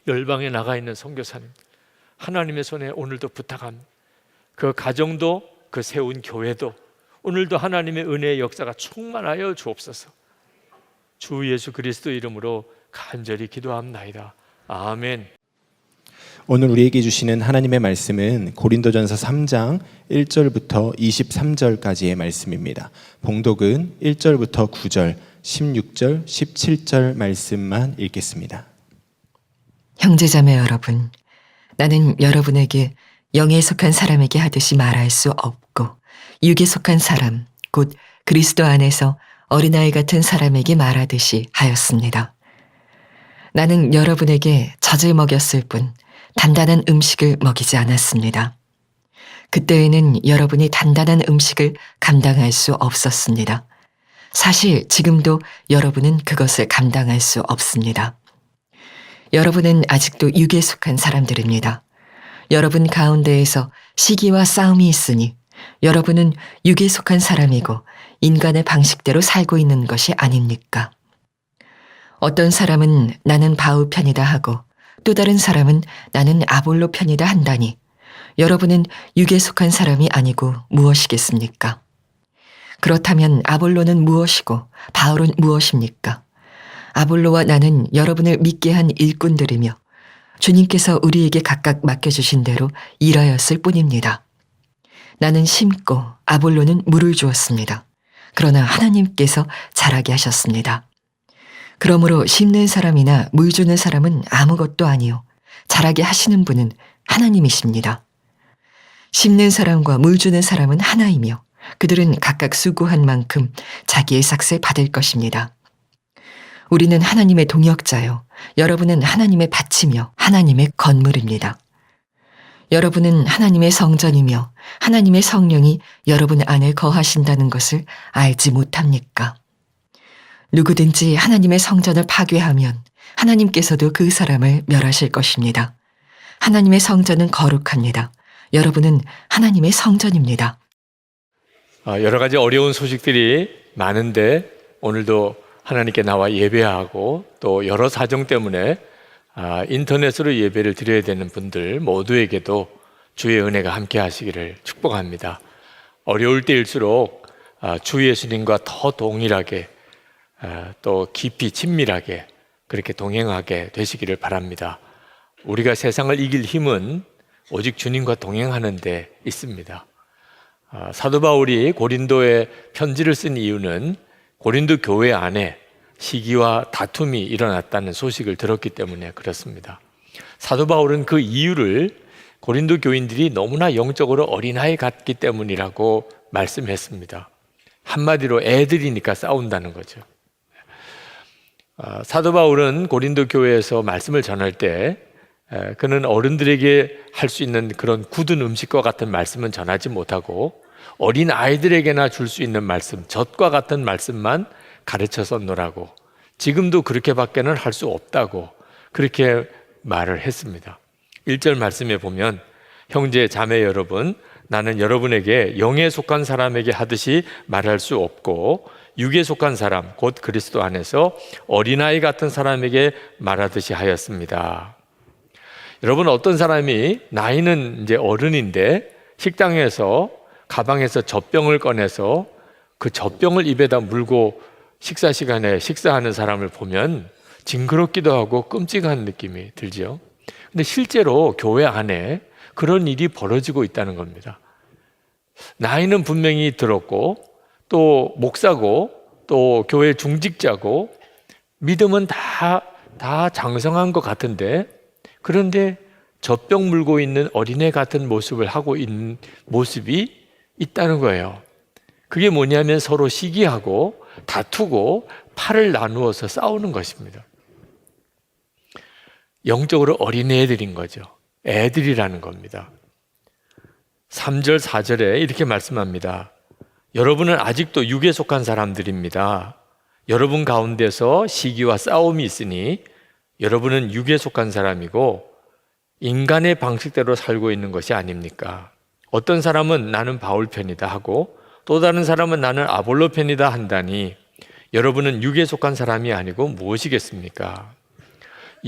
열방에 나가 있는 선교사님 하나님의 손에 오늘도 부탁합니다. 그 가정도, 그 세운 교회도 오늘도 하나님의 은혜의 역사가 충만하여 주옵소서. 주 예수 그리스도 이름으로 간절히 기도합나이다. 아멘. 오늘 우리에게 주시는 하나님의 말씀은 고린도전서 3장 1절부터 23절까지의 말씀입니다. 봉독은 1절부터 9절, 16절, 17절 말씀만 읽겠습니다. 형제자매 여러분, 나는 여러분에게 영에 속한 사람에게 하듯이 말할 수 없고 육에 속한 사람, 곧 그리스도 안에서 어린아이 같은 사람에게 말하듯이 하였습니다. 나는 여러분에게 젖을 먹였을 뿐 단단한 음식을 먹이지 않았습니다. 그때에는 여러분이 단단한 음식을 감당할 수 없었습니다. 사실 지금도 여러분은 그것을 감당할 수 없습니다. 여러분은 아직도 육에 속한 사람들입니다. 여러분 가운데에서 시기와 싸움이 있으니 여러분은 육에 속한 사람이고 인간의 방식대로 살고 있는 것이 아닙니까? 어떤 사람은 나는 바울 편이다 하고 또 다른 사람은 나는 아볼로 편이다 한다니 여러분은 육에 속한 사람이 아니고 무엇이겠습니까? 그렇다면 아볼로는 무엇이고 바울은 무엇입니까? 아볼로와 나는 여러분을 믿게 한 일꾼들이며 주님께서 우리에게 각각 맡겨주신 대로 일하였을 뿐입니다. 나는 심고 아볼로는 물을 주었습니다. 그러나 하나님께서 자라게 하셨습니다. 그러므로 심는 사람이나 물 주는 사람은 아무것도 아니요 자라게 하시는 분은 하나님이십니다. 심는 사람과 물 주는 사람은 하나이며 그들은 각각 수고한 만큼 자기의 삭을 받을 것입니다. 우리는 하나님의 동역자요 여러분은 하나님의 밭이며 하나님의 건물입니다. 여러분은 하나님의 성전이며 하나님의 성령이 여러분 안에 거하신다는 것을 알지 못합니까? 누구든지 하나님의 성전을 파괴하면 하나님께서도 그 사람을 멸하실 것입니다. 하나님의 성전은 거룩합니다. 여러분은 하나님의 성전입니다. 여러 가지 어려운 소식들이 많은데 오늘도 하나님께 나와 예배하고 또 여러 사정 때문에 인터넷으로 예배를 드려야 되는 분들 모두에게도 주의 은혜가 함께 하시기를 축복합니다. 어려울 때일수록 주 예수님과 더 동일하게 또 깊이 친밀하게 그렇게 동행하게 되시기를 바랍니다. 우리가 세상을 이길 힘은 오직 주님과 동행하는 데 있습니다. 사도 바울이 고린도에 편지를 쓴 이유는 고린도 교회 안에 시기와 다툼이 일어났다는 소식을 들었기 때문에 그렇습니다. 사도 바울은 그 이유를 고린도 교인들이 너무나 영적으로 어린아이 같기 때문이라고 말씀했습니다. 한마디로 애들이니까 싸운다는 거죠. 사도 바울은 고린도 교회에서 말씀을 전할 때 그는 어른들에게 할 수 있는 그런 굳은 음식과 같은 말씀은 전하지 못하고 어린 아이들에게나 줄 수 있는 말씀, 젖과 같은 말씀만 가르쳐서 노라고 지금도 그렇게밖에는 할 수 없다고 그렇게 말을 했습니다. 1절 말씀에 보면 형제 자매 여러분 나는 여러분에게 영에 속한 사람에게 하듯이 말할 수 없고 육에 속한 사람 곧 그리스도 안에서 어린아이 같은 사람에게 말하듯이 하였습니다. 여러분 어떤 사람이 나이는 이제 어른인데 식당에서 가방에서 젖병을 꺼내서 그 젖병을 입에다 물고 식사 시간에 식사하는 사람을 보면 징그럽기도 하고 끔찍한 느낌이 들죠. 근데 실제로 교회 안에 그런 일이 벌어지고 있다는 겁니다. 나이는 분명히 들었고 또 목사고 또 교회 중직자고 믿음은 다 장성한 것 같은데, 그런데 젖병 물고 있는 어린애 같은 모습을 하고 있는 모습이 있다는 거예요. 그게 뭐냐면 서로 시기하고 다투고 팔을 나누어서 싸우는 것입니다. 영적으로 어린애들인 거죠. 애들이라는 겁니다. 3절 4절에 이렇게 말씀합니다. 여러분은 아직도 육에 속한 사람들입니다. 여러분 가운데서 시기와 싸움이 있으니 여러분은 육에 속한 사람이고 인간의 방식대로 살고 있는 것이 아닙니까? 어떤 사람은 나는 바울 편이다 하고 또 다른 사람은 나는 아볼로 편이다 한다니 여러분은 육에 속한 사람이 아니고 무엇이겠습니까?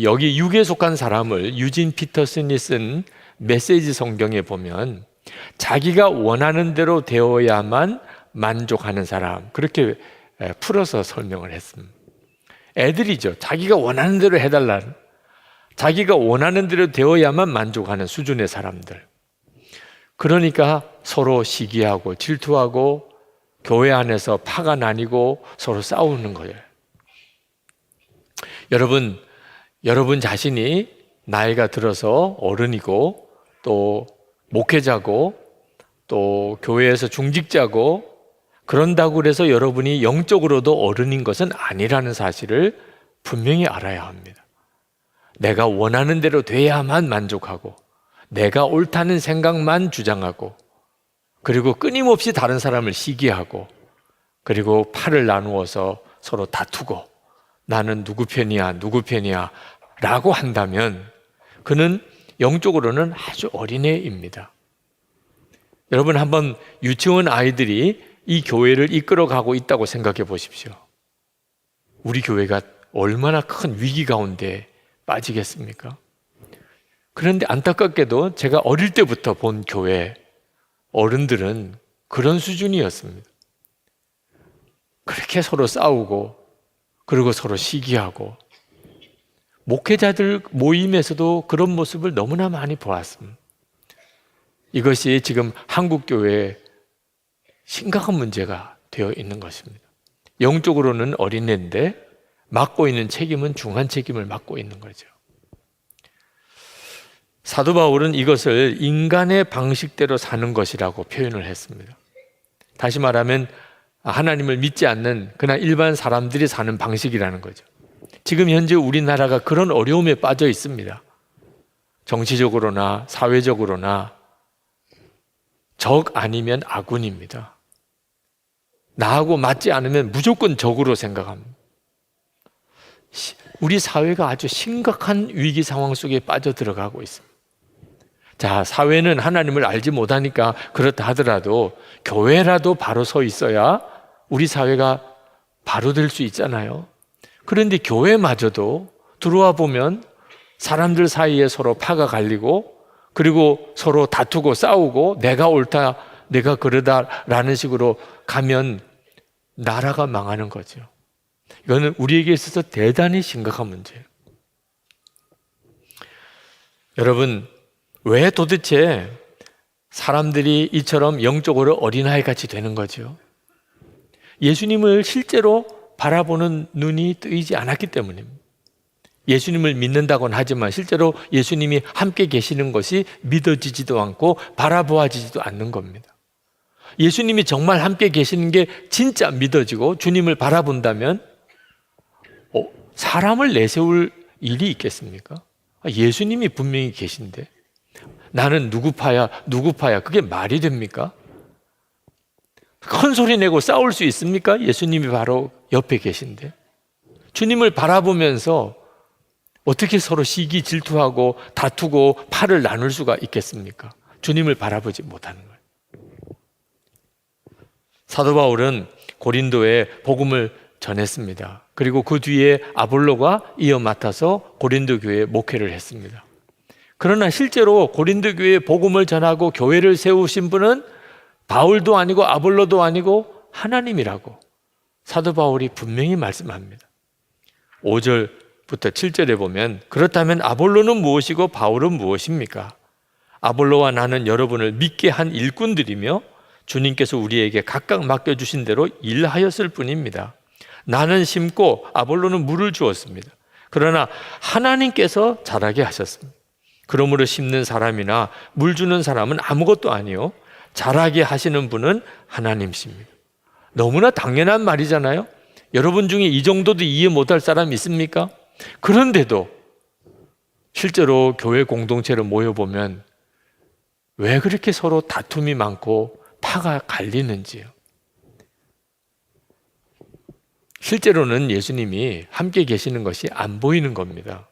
여기 육에 속한 사람을 유진 피터슨이 쓴 메시지 성경에 보면 자기가 원하는 대로 되어야만 만족하는 사람, 그렇게 풀어서 설명을 했습니다. 애들이죠. 자기가 원하는 대로 해달라는, 자기가 원하는 대로 되어야만 만족하는 수준의 사람들. 그러니까 서로 시기하고 질투하고 교회 안에서 파가 나뉘고 서로 싸우는 거예요. 여러분 자신이 나이가 들어서 어른이고 또 목회자고 또 교회에서 중직자고 그런다고 해서 여러분이 영적으로도 어른인 것은 아니라는 사실을 분명히 알아야 합니다. 내가 원하는 대로 돼야만 만족하고 내가 옳다는 생각만 주장하고 그리고 끊임없이 다른 사람을 시기하고 그리고 팔을 나누어서 서로 다투고 나는 누구 편이야 라고 한다면 그는 영적으로는 아주 어린애입니다. 여러분 한번 유치원 아이들이 이 교회를 이끌어가고 있다고 생각해 보십시오. 우리 교회가 얼마나 큰 위기 가운데 빠지겠습니까? 그런데 안타깝게도 제가 어릴 때부터 본 교회 어른들은 그런 수준이었습니다. 그렇게 서로 싸우고 그리고 서로 시기하고 목회자들 모임에서도 그런 모습을 너무나 많이 보았습니다. 이것이 지금 한국 교회에 심각한 문제가 되어 있는 것입니다. 영적으로는 어린애인데 맡고 있는 책임은 중한 책임을 맡고 있는 거죠. 사도 바울은 이것을 인간의 방식대로 사는 것이라고 표현을 했습니다. 다시 말하면 하나님을 믿지 않는 그냥 일반 사람들이 사는 방식이라는 거죠. 지금 현재 우리나라가 그런 어려움에 빠져 있습니다. 정치적으로나 사회적으로나 적 아니면 아군입니다. 나하고 맞지 않으면 무조건 적으로 생각합니다. 우리 사회가 아주 심각한 위기 상황 속에 빠져 들어가고 있습니다. 자, 사회는 하나님을 알지 못하니까 그렇다 하더라도 교회라도 바로 서 있어야 우리 사회가 바로 될 수 있잖아요. 그런데 교회마저도 들어와 보면 사람들 사이에 서로 파가 갈리고 그리고 서로 다투고 싸우고 내가 옳다, 내가 그러다라는 식으로 가면 나라가 망하는 거죠. 이거는 우리에게 있어서 대단히 심각한 문제예요. 여러분, 왜 도대체 사람들이 이처럼 영적으로 어린아이 같이 되는 거죠? 예수님을 실제로 바라보는 눈이 뜨이지 않았기 때문입니다. 예수님을 믿는다고는 하지만 실제로 예수님이 함께 계시는 것이 믿어지지도 않고 바라보아지지도 않는 겁니다. 예수님이 정말 함께 계시는 게 진짜 믿어지고 주님을 바라본다면 사람을 내세울 일이 있겠습니까? 예수님이 분명히 계신데 나는 누구 파야 그게 말이 됩니까? 큰 소리 내고 싸울 수 있습니까? 예수님이 바로 옆에 계신데 주님을 바라보면서 어떻게 서로 시기 질투하고 다투고 팔을 나눌 수가 있겠습니까? 주님을 바라보지 못하는 거예요. 사도 바울은 고린도에 복음을 전했습니다. 그리고 그 뒤에 아볼로가 이어 맡아서 고린도 교회에 목회를 했습니다. 그러나 실제로 고린도 교회에 복음을 전하고 교회를 세우신 분은 바울도 아니고 아볼로도 아니고 하나님이라고 사도 바울이 분명히 말씀합니다. 5절부터 7절에 보면 그렇다면 아볼로는 무엇이고 바울은 무엇입니까? 아볼로와 나는 여러분을 믿게 한 일꾼들이며 주님께서 우리에게 각각 맡겨주신 대로 일하였을 뿐입니다. 나는 심고 아볼로는 물을 주었습니다. 그러나 하나님께서 자라게 하셨습니다. 그러므로 심는 사람이나 물 주는 사람은 아무것도 아니요 자라게 하시는 분은 하나님이십니다. 너무나 당연한 말이잖아요. 여러분 중에 이 정도도 이해 못할 사람 있습니까? 그런데도 실제로 교회 공동체로 모여보면 왜 그렇게 서로 다툼이 많고 파가 갈리는지요. 실제로는 예수님이 함께 계시는 것이 안 보이는 겁니다.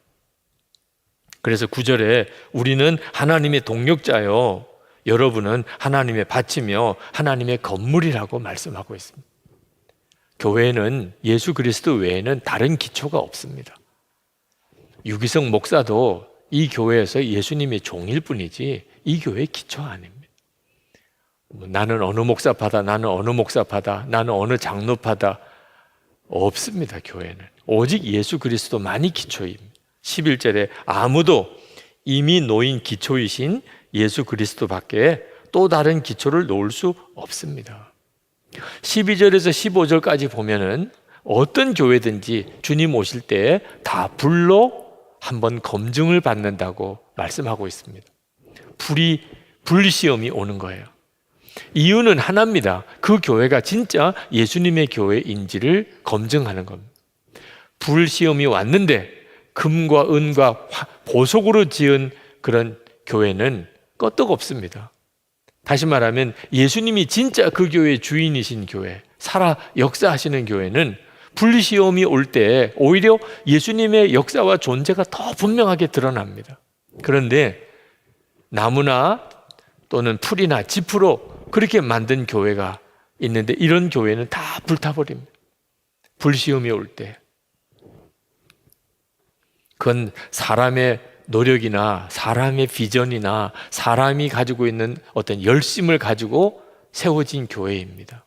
그래서 9절에 우리는 하나님의 동력자요 여러분은 하나님의 밭이며 하나님의 건물이라고 말씀하고 있습니다. 교회는 예수 그리스도 외에는 다른 기초가 없습니다. 유기성 목사도 이 교회에서 예수님의 종일 뿐이지 이 교회의 기초 아닙니다. 나는 어느 목사파다, 나는 어느 목사파다, 나는 어느 장로파다 없습니다. 교회는 오직 예수 그리스도만이 기초입니다. 11절에 아무도 이미 놓인 기초이신 예수 그리스도밖에 또 다른 기초를 놓을 수 없습니다. 12절에서 15절까지 보면은 어떤 교회든지 주님 오실 때 다 불로 한번 검증을 받는다고 말씀하고 있습니다. 불시험이 오는 거예요. 이유는 하나입니다. 그 교회가 진짜 예수님의 교회인지를 검증하는 겁니다. 불시험이 왔는데 금과 은과 보석으로 지은 그런 교회는 끄떡없습니다. 다시 말하면 예수님이 진짜 그 교회의 주인이신 교회, 살아 역사하시는 교회는 불시험이 올 때 오히려 예수님의 역사와 존재가 더 분명하게 드러납니다. 그런데 나무나 또는 풀이나 짚으로 그렇게 만든 교회가 있는데 이런 교회는 다 불타버립니다. 불시험이 올 때. 그건 사람의 노력이나 사람의 비전이나 사람이 가지고 있는 어떤 열심을 가지고 세워진 교회입니다.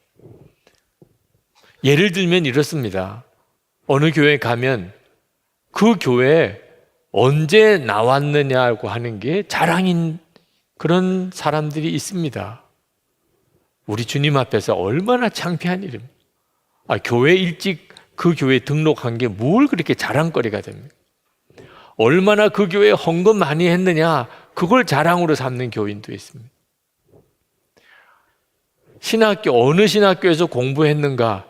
예를 들면 이렇습니다. 어느 교회 가면 그 교회에 언제 나왔느냐고 하는 게 자랑인 그런 사람들이 있습니다. 우리 주님 앞에서 얼마나 창피한 일입니까? 교회 일찍 그 교회에 등록한 게 뭘 그렇게 자랑거리가 됩니까? 얼마나 그 교회에 헌금 많이 했느냐 그걸 자랑으로 삼는 교인도 있습니다. 신학교 어느 신학교에서 공부했는가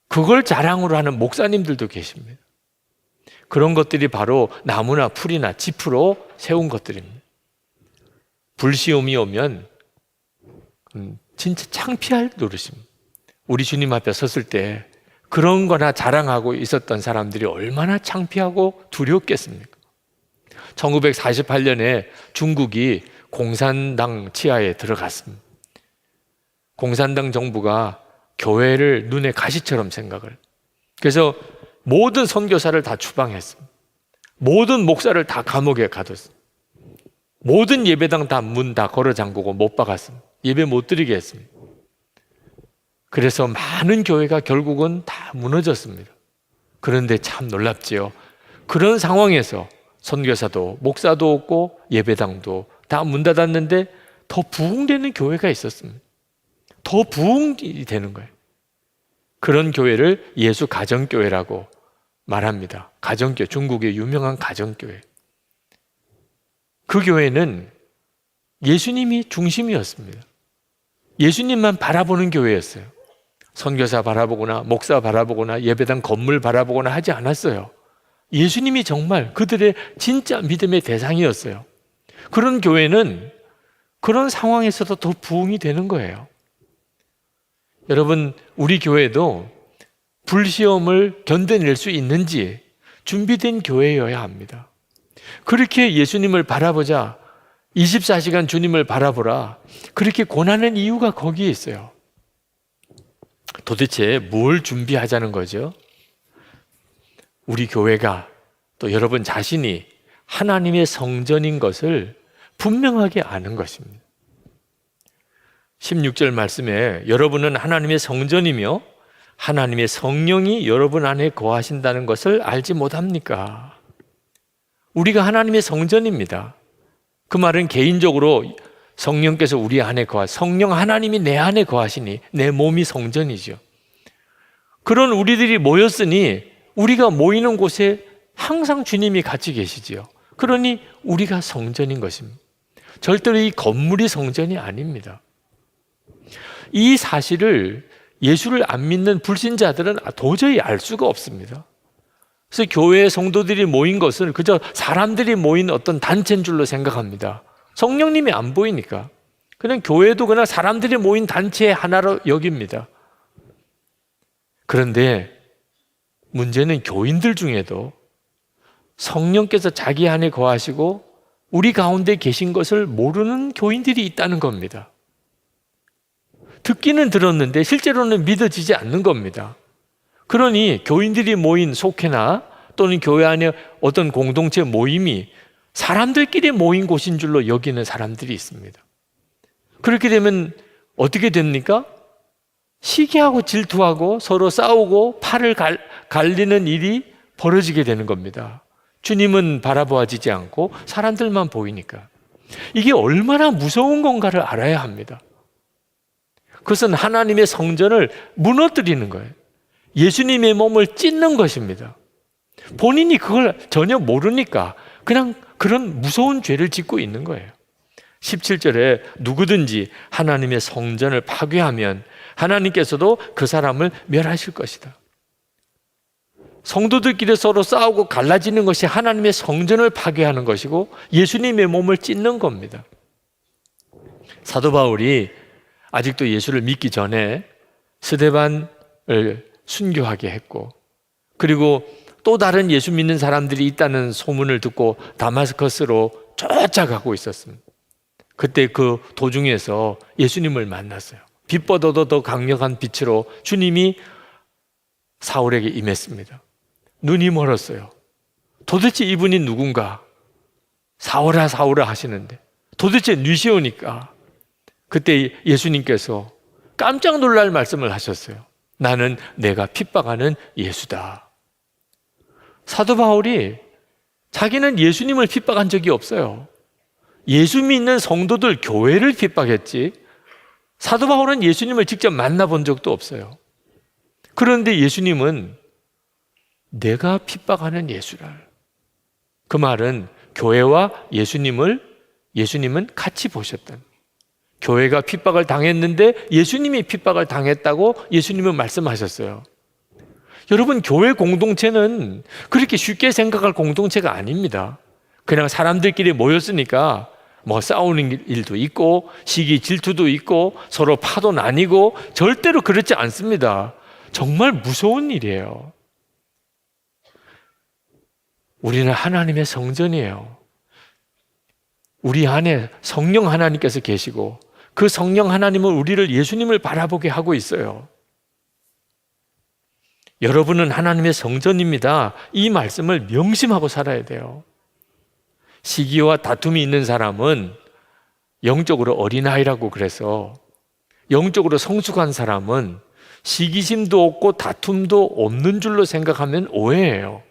그걸 자랑으로 하는 목사님들도 계십니다. 그런 것들이 바로 나무나 풀이나 짚으로 세운 것들입니다. 불시험이 오면 진짜 창피할 노릇입니다. 우리 주님 앞에 섰을 때 그런 거나 자랑하고 있었던 사람들이 얼마나 창피하고 두렵겠습니까? 1948년에 중국이 공산당 치하에 들어갔습니다. 공산당 정부가 교회를 눈에 가시처럼 생각을. 그래서 모든 선교사를 다 추방했습니다. 모든 목사를 다 감옥에 가뒀습니다. 모든 예배당 다 문 다 걸어 잠그고 못 박았습니다. 예배 못 드리게 했습니다. 그래서 많은 교회가 결국은 다 무너졌습니다. 그런데 참 놀랍지요. 그런 상황에서 선교사도 목사도 없고 예배당도 다 문 닫았는데 더 부흥되는 교회가 있었습니다. 더 부흥이 되는 거예요. 그런 교회를 예수 가정교회라고 말합니다. 가정교회, 중국의 유명한 가정교회. 그 교회는 예수님이 중심이었습니다. 예수님만 바라보는 교회였어요. 선교사 바라보거나 목사 바라보거나 예배당 건물 바라보거나 하지 않았어요. 예수님이 정말 그들의 진짜 믿음의 대상이었어요. 그런 교회는 그런 상황에서도 더 부흥이 되는 거예요. 여러분, 우리 교회도 불시험을 견뎌낼 수 있는지 준비된 교회여야 합니다. 그렇게 예수님을 바라보자, 24시간 주님을 바라보라, 그렇게 권하는 이유가 거기에 있어요. 도대체 뭘 준비하자는 거죠? 우리 교회가 또 여러분 자신이 하나님의 성전인 것을 분명하게 아는 것입니다. 16절 말씀에 여러분은 하나님의 성전이며 하나님의 성령이 여러분 안에 거하신다는 것을 알지 못합니까? 우리가 하나님의 성전입니다. 그 말은 개인적으로 성령께서 우리 안에 성령 하나님이 내 안에 거하시니 내 몸이 성전이죠. 그런 우리들이 모였으니 우리가 모이는 곳에 항상 주님이 같이 계시지요. 그러니 우리가 성전인 것입니다. 절대로 이 건물이 성전이 아닙니다. 이 사실을 예수를 안 믿는 불신자들은 도저히 알 수가 없습니다. 그래서 교회의 성도들이 모인 것을 그저 사람들이 모인 어떤 단체인 줄로 생각합니다. 성령님이 안 보이니까 그냥 교회도 그냥 사람들이 모인 단체의 하나로 여깁니다. 그런데 문제는 교인들 중에도 성령께서 자기 안에 거하시고 우리 가운데 계신 것을 모르는 교인들이 있다는 겁니다. 듣기는 들었는데 실제로는 믿어지지 않는 겁니다. 그러니 교인들이 모인 속회나 또는 교회 안에 어떤 공동체 모임이 사람들끼리 모인 곳인 줄로 여기는 사람들이 있습니다. 그렇게 되면 어떻게 됩니까? 시기하고 질투하고 서로 싸우고 팔을 갈리는 일이 벌어지게 되는 겁니다. 주님은 바라보아지지 않고 사람들만 보이니까. 이게 얼마나 무서운 건가를 알아야 합니다. 그것은 하나님의 성전을 무너뜨리는 거예요. 예수님의 몸을 찢는 것입니다. 본인이 그걸 전혀 모르니까 그냥 그런 무서운 죄를 짓고 있는 거예요. 17절에 누구든지 하나님의 성전을 파괴하면 하나님께서도 그 사람을 멸하실 것이다. 성도들끼리 서로 싸우고 갈라지는 것이 하나님의 성전을 파괴하는 것이고 예수님의 몸을 찢는 겁니다. 사도 바울이 아직도 예수를 믿기 전에 스데반을 순교하게 했고, 그리고 또 다른 예수 믿는 사람들이 있다는 소문을 듣고 다마스커스로 쫓아가고 있었습니다. 그때 그 도중에서 예수님을 만났어요. 빛보다도 더 강력한 빛으로 주님이 사울에게 임했습니다. 눈이 멀었어요. 도대체 이분이 누군가? 사울아 사울아 하시는데 도대체 뉘시오니까 그때 예수님께서 깜짝 놀랄 말씀을 하셨어요. 나는 내가 핍박하는 예수다. 사도 바울이 자기는 예수님을 핍박한 적이 없어요. 예수 믿는 성도들 교회를 핍박했지 사도 바울은 예수님을 직접 만나본 적도 없어요. 그런데 예수님은 내가 핍박하는 예수랄. 그 말은 교회와 예수님은 같이 보셨다. 교회가 핍박을 당했는데 예수님이 핍박을 당했다고 예수님은 말씀하셨어요. 여러분, 교회 공동체는 그렇게 쉽게 생각할 공동체가 아닙니다. 그냥 사람들끼리 모였으니까 뭐 싸우는 일도 있고 시기 질투도 있고 서로 파도 나뉘고 절대로 그렇지 않습니다. 정말 무서운 일이에요. 우리는 하나님의 성전이에요. 우리 안에 성령 하나님께서 계시고 그 성령 하나님은 우리를 예수님을 바라보게 하고 있어요. 여러분은 하나님의 성전입니다. 이 말씀을 명심하고 살아야 돼요. 시기와 다툼이 있는 사람은 영적으로 어린아이라고 그래서 영적으로 성숙한 사람은 시기심도 없고 다툼도 없는 줄로 생각하면 오해예요.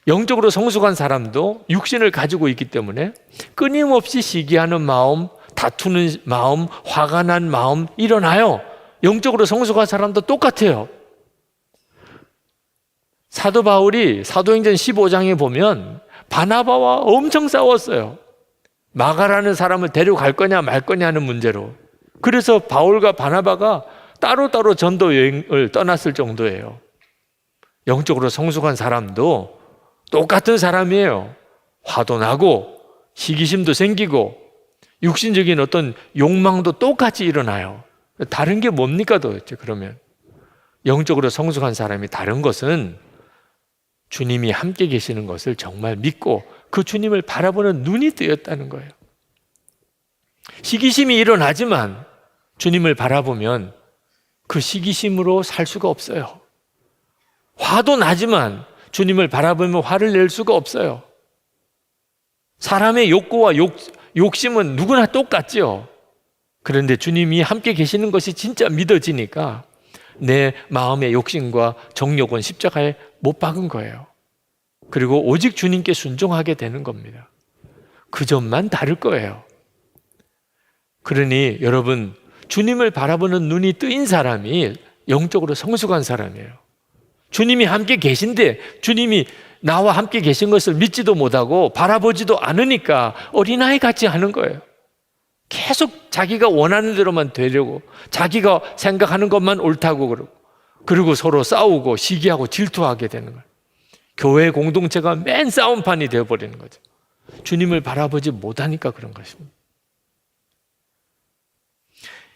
영적으로 성숙한 사람도 육신을 가지고 있기 때문에 끊임없이 시기하는 마음, 다투는 마음, 화가 난 마음 일어나요. 영적으로 성숙한 사람도 똑같아요. 사도 바울이 사도행전 15장에 보면 바나바와 엄청 싸웠어요. 마가라는 사람을 데려갈 거냐 말 거냐 하는 문제로. 그래서 바울과 바나바가 따로따로 전도 여행을 떠났을 정도예요. 영적으로 성숙한 사람도 똑같은 사람이에요. 화도 나고 시기심도 생기고 육신적인 어떤 욕망도 똑같이 일어나요. 다른 게 뭡니까 도대체? 그러면 영적으로 성숙한 사람이 다른 것은 주님이 함께 계시는 것을 정말 믿고 그 주님을 바라보는 눈이 뜨였다는 거예요. 시기심이 일어나지만 주님을 바라보면 그 시기심으로 살 수가 없어요. 화도 나지만 주님을 바라보면 화를 낼 수가 없어요. 사람의 욕구와 욕심은 누구나 똑같죠. 그런데 주님이 함께 계시는 것이 진짜 믿어지니까 내 마음의 욕심과 정욕은 십자가에 못 박은 거예요. 그리고 오직 주님께 순종하게 되는 겁니다. 그 점만 다를 거예요. 그러니 여러분, 주님을 바라보는 눈이 뜨인 사람이 영적으로 성숙한 사람이에요. 주님이 함께 계신데 주님이 나와 함께 계신 것을 믿지도 못하고 바라보지도 않으니까 어린아이 같이 하는 거예요. 계속 자기가 원하는 대로만 되려고, 자기가 생각하는 것만 옳다고 그러고, 그리고 서로 싸우고 시기하고 질투하게 되는 거예요. 교회 공동체가 맨 싸움판이 되어버리는 거죠. 주님을 바라보지 못하니까 그런 것입니다.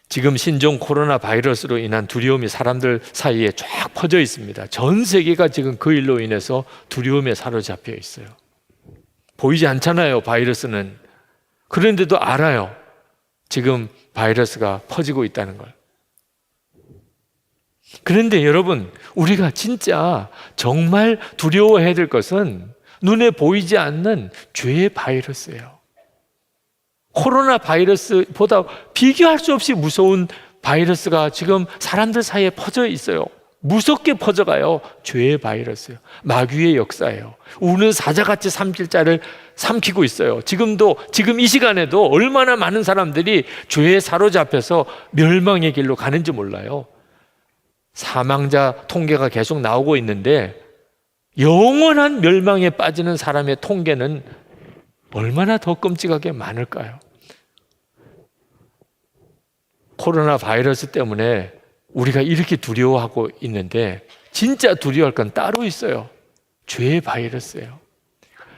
지금 신종 코로나 바이러스로 인한 두려움이 사람들 사이에 쫙 퍼져 있습니다. 전 세계가 지금 그 일로 인해서 두려움에 사로잡혀 있어요. 보이지 않잖아요, 바이러스는. 그런데도 알아요. 지금 바이러스가 퍼지고 있다는 걸. 그런데 여러분, 우리가 진짜 정말 두려워해야 될 것은 눈에 보이지 않는 죄의 바이러스예요. 코로나 바이러스보다 비교할 수 없이 무서운 바이러스가 지금 사람들 사이에 퍼져 있어요. 무섭게 퍼져가요. 죄의 바이러스예요. 마귀의 역사예요. 우는 사자같이 삼킬 자를 삼키고 있어요. 지금 이 시간에도 얼마나 많은 사람들이 죄에 사로잡혀서 멸망의 길로 가는지 몰라요. 사망자 통계가 계속 나오고 있는데 영원한 멸망에 빠지는 사람의 통계는 얼마나 더 끔찍하게 많을까요? 코로나 바이러스 때문에 우리가 이렇게 두려워하고 있는데 진짜 두려워할 건 따로 있어요. 죄의 바이러스예요.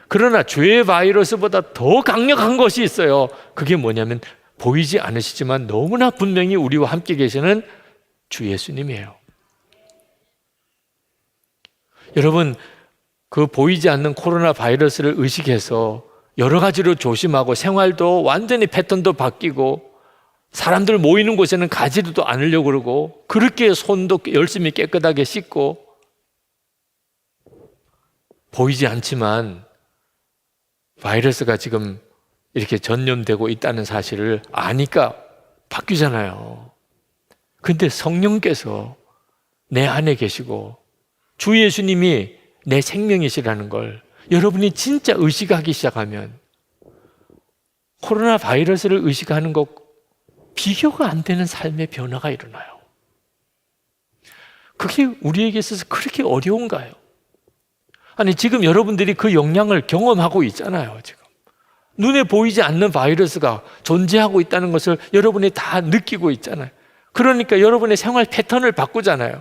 그러나 죄의 바이러스보다 더 강력한 것이 있어요. 그게 뭐냐면 보이지 않으시지만 너무나 분명히 우리와 함께 계시는 주 예수님이에요. 여러분, 그 보이지 않는 코로나 바이러스를 의식해서 여러 가지로 조심하고 생활도 완전히 패턴도 바뀌고 사람들 모이는 곳에는 가지도 않으려고 그러고 그렇게 손도 열심히 깨끗하게 씻고 보이지 않지만 바이러스가 지금 이렇게 전염되고 있다는 사실을 아니까 바뀌잖아요. 근데 성령께서 내 안에 계시고 주 예수님이 내 생명이시라는 걸 여러분이 진짜 의식하기 시작하면 코로나 바이러스를 의식하는 것 비교가 안 되는 삶의 변화가 일어나요. 그게 우리에게 있어서 그렇게 어려운가요? 아니, 지금 여러분들이 그 영향을 경험하고 있잖아요. 지금 눈에 보이지 않는 바이러스가 존재하고 있다는 것을 여러분이 다 느끼고 있잖아요. 그러니까 여러분의 생활 패턴을 바꾸잖아요.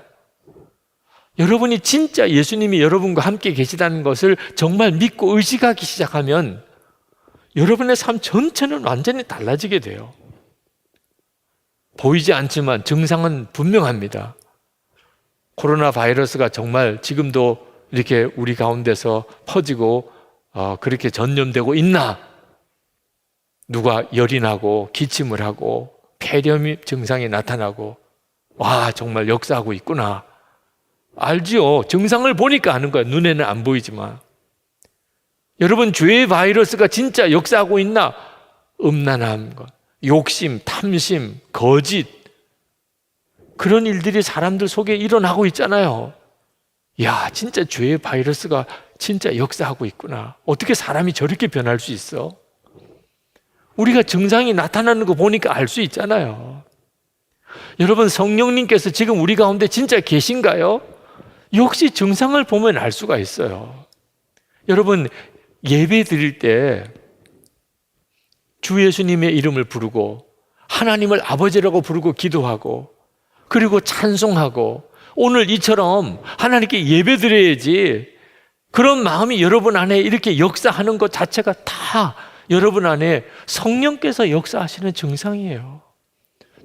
여러분이 진짜 예수님이 여러분과 함께 계시다는 것을 정말 믿고 의식하기 시작하면 여러분의 삶 전체는 완전히 달라지게 돼요. 보이지 않지만 증상은 분명합니다. 코로나 바이러스가 정말 지금도 이렇게 우리 가운데서 퍼지고 그렇게 전염되고 있나? 누가 열이 나고 기침을 하고 폐렴 증상이 나타나고 와, 정말 역사하고 있구나. 알지요. 증상을 보니까 아는 거야. 눈에는 안 보이지만. 여러분, 죄의 바이러스가 진짜 역사하고 있나? 음란함, 욕심, 탐심, 거짓, 그런 일들이 사람들 속에 일어나고 있잖아요. 야, 진짜 죄의 바이러스가 진짜 역사하고 있구나. 어떻게 사람이 저렇게 변할 수 있어? 우리가 증상이 나타나는 거 보니까 알 수 있잖아요. 여러분, 성령님께서 지금 우리 가운데 진짜 계신가요? 역시 증상을 보면 알 수가 있어요. 여러분, 예배 드릴 때 주 예수님의 이름을 부르고 하나님을 아버지라고 부르고 기도하고 그리고 찬송하고 오늘 이처럼 하나님께 예배 드려야지, 그런 마음이 여러분 안에 이렇게 역사하는 것 자체가 다 여러분 안에 성령께서 역사하시는 증상이에요.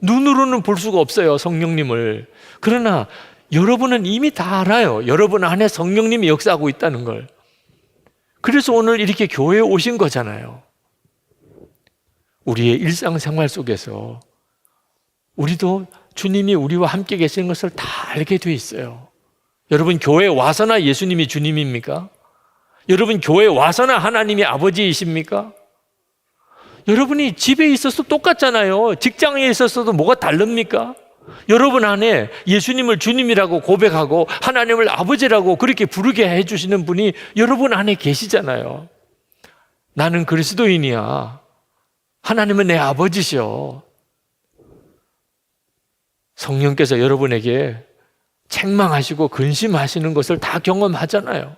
눈으로는 볼 수가 없어요, 성령님을. 그러나 여러분은 이미 다 알아요. 여러분 안에 성령님이 역사하고 있다는 걸. 그래서 오늘 이렇게 교회에 오신 거잖아요. 우리의 일상생활 속에서 우리도 주님이 우리와 함께 계시는 것을 다 알게 돼 있어요. 여러분, 교회에 와서나 예수님이 주님입니까? 여러분, 교회에 와서나 하나님이 아버지이십니까? 여러분이 집에 있어서 똑같잖아요. 직장에 있어서도 뭐가 다릅니까? 여러분 안에 예수님을 주님이라고 고백하고 하나님을 아버지라고 그렇게 부르게 해주시는 분이 여러분 안에 계시잖아요. 나는 그리스도인이야. 하나님은 내 아버지시여. 성령께서 여러분에게 책망하시고 근심하시는 것을 다 경험하잖아요.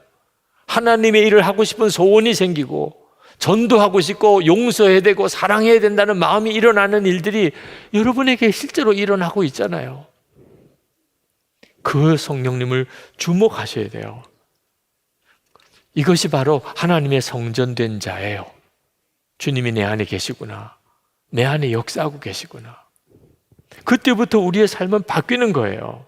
하나님의 일을 하고 싶은 소원이 생기고 전도하고 싶고 용서해야 되고 사랑해야 된다는 마음이 일어나는 일들이 여러분에게 실제로 일어나고 있잖아요. 그 성령님을 주목하셔야 돼요. 이것이 바로 하나님의 성전된 자예요. 주님이 내 안에 계시구나. 내 안에 역사하고 계시구나. 그때부터 우리의 삶은 바뀌는 거예요.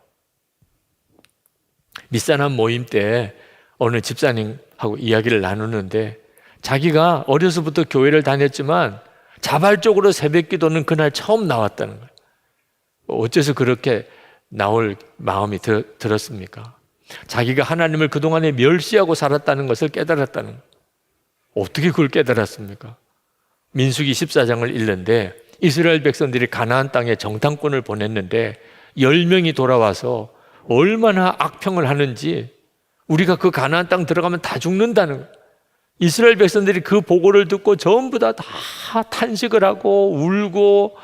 밑사람 모임 때 어느 집사님하고 이야기를 나누는데 자기가 어려서부터 교회를 다녔지만 자발적으로 새벽 기도는 그날 처음 나왔다는 거예요. 어째서 그렇게 나올 마음이 들었습니까? 자기가 하나님을 그동안에 멸시하고 살았다는 것을 깨달았다는 거예요. 어떻게 그걸 깨달았습니까? 민수기 14장을 읽는데 이스라엘 백성들이 가나안 땅에 정탐꾼을 보냈는데 10명이 돌아와서 얼마나 악평을 하는지 우리가 그 가나안 땅 들어가면 다 죽는다는 거예요. 이스라엘 백성들이 그 보고를 듣고 전부 다 탄식을 하고 울고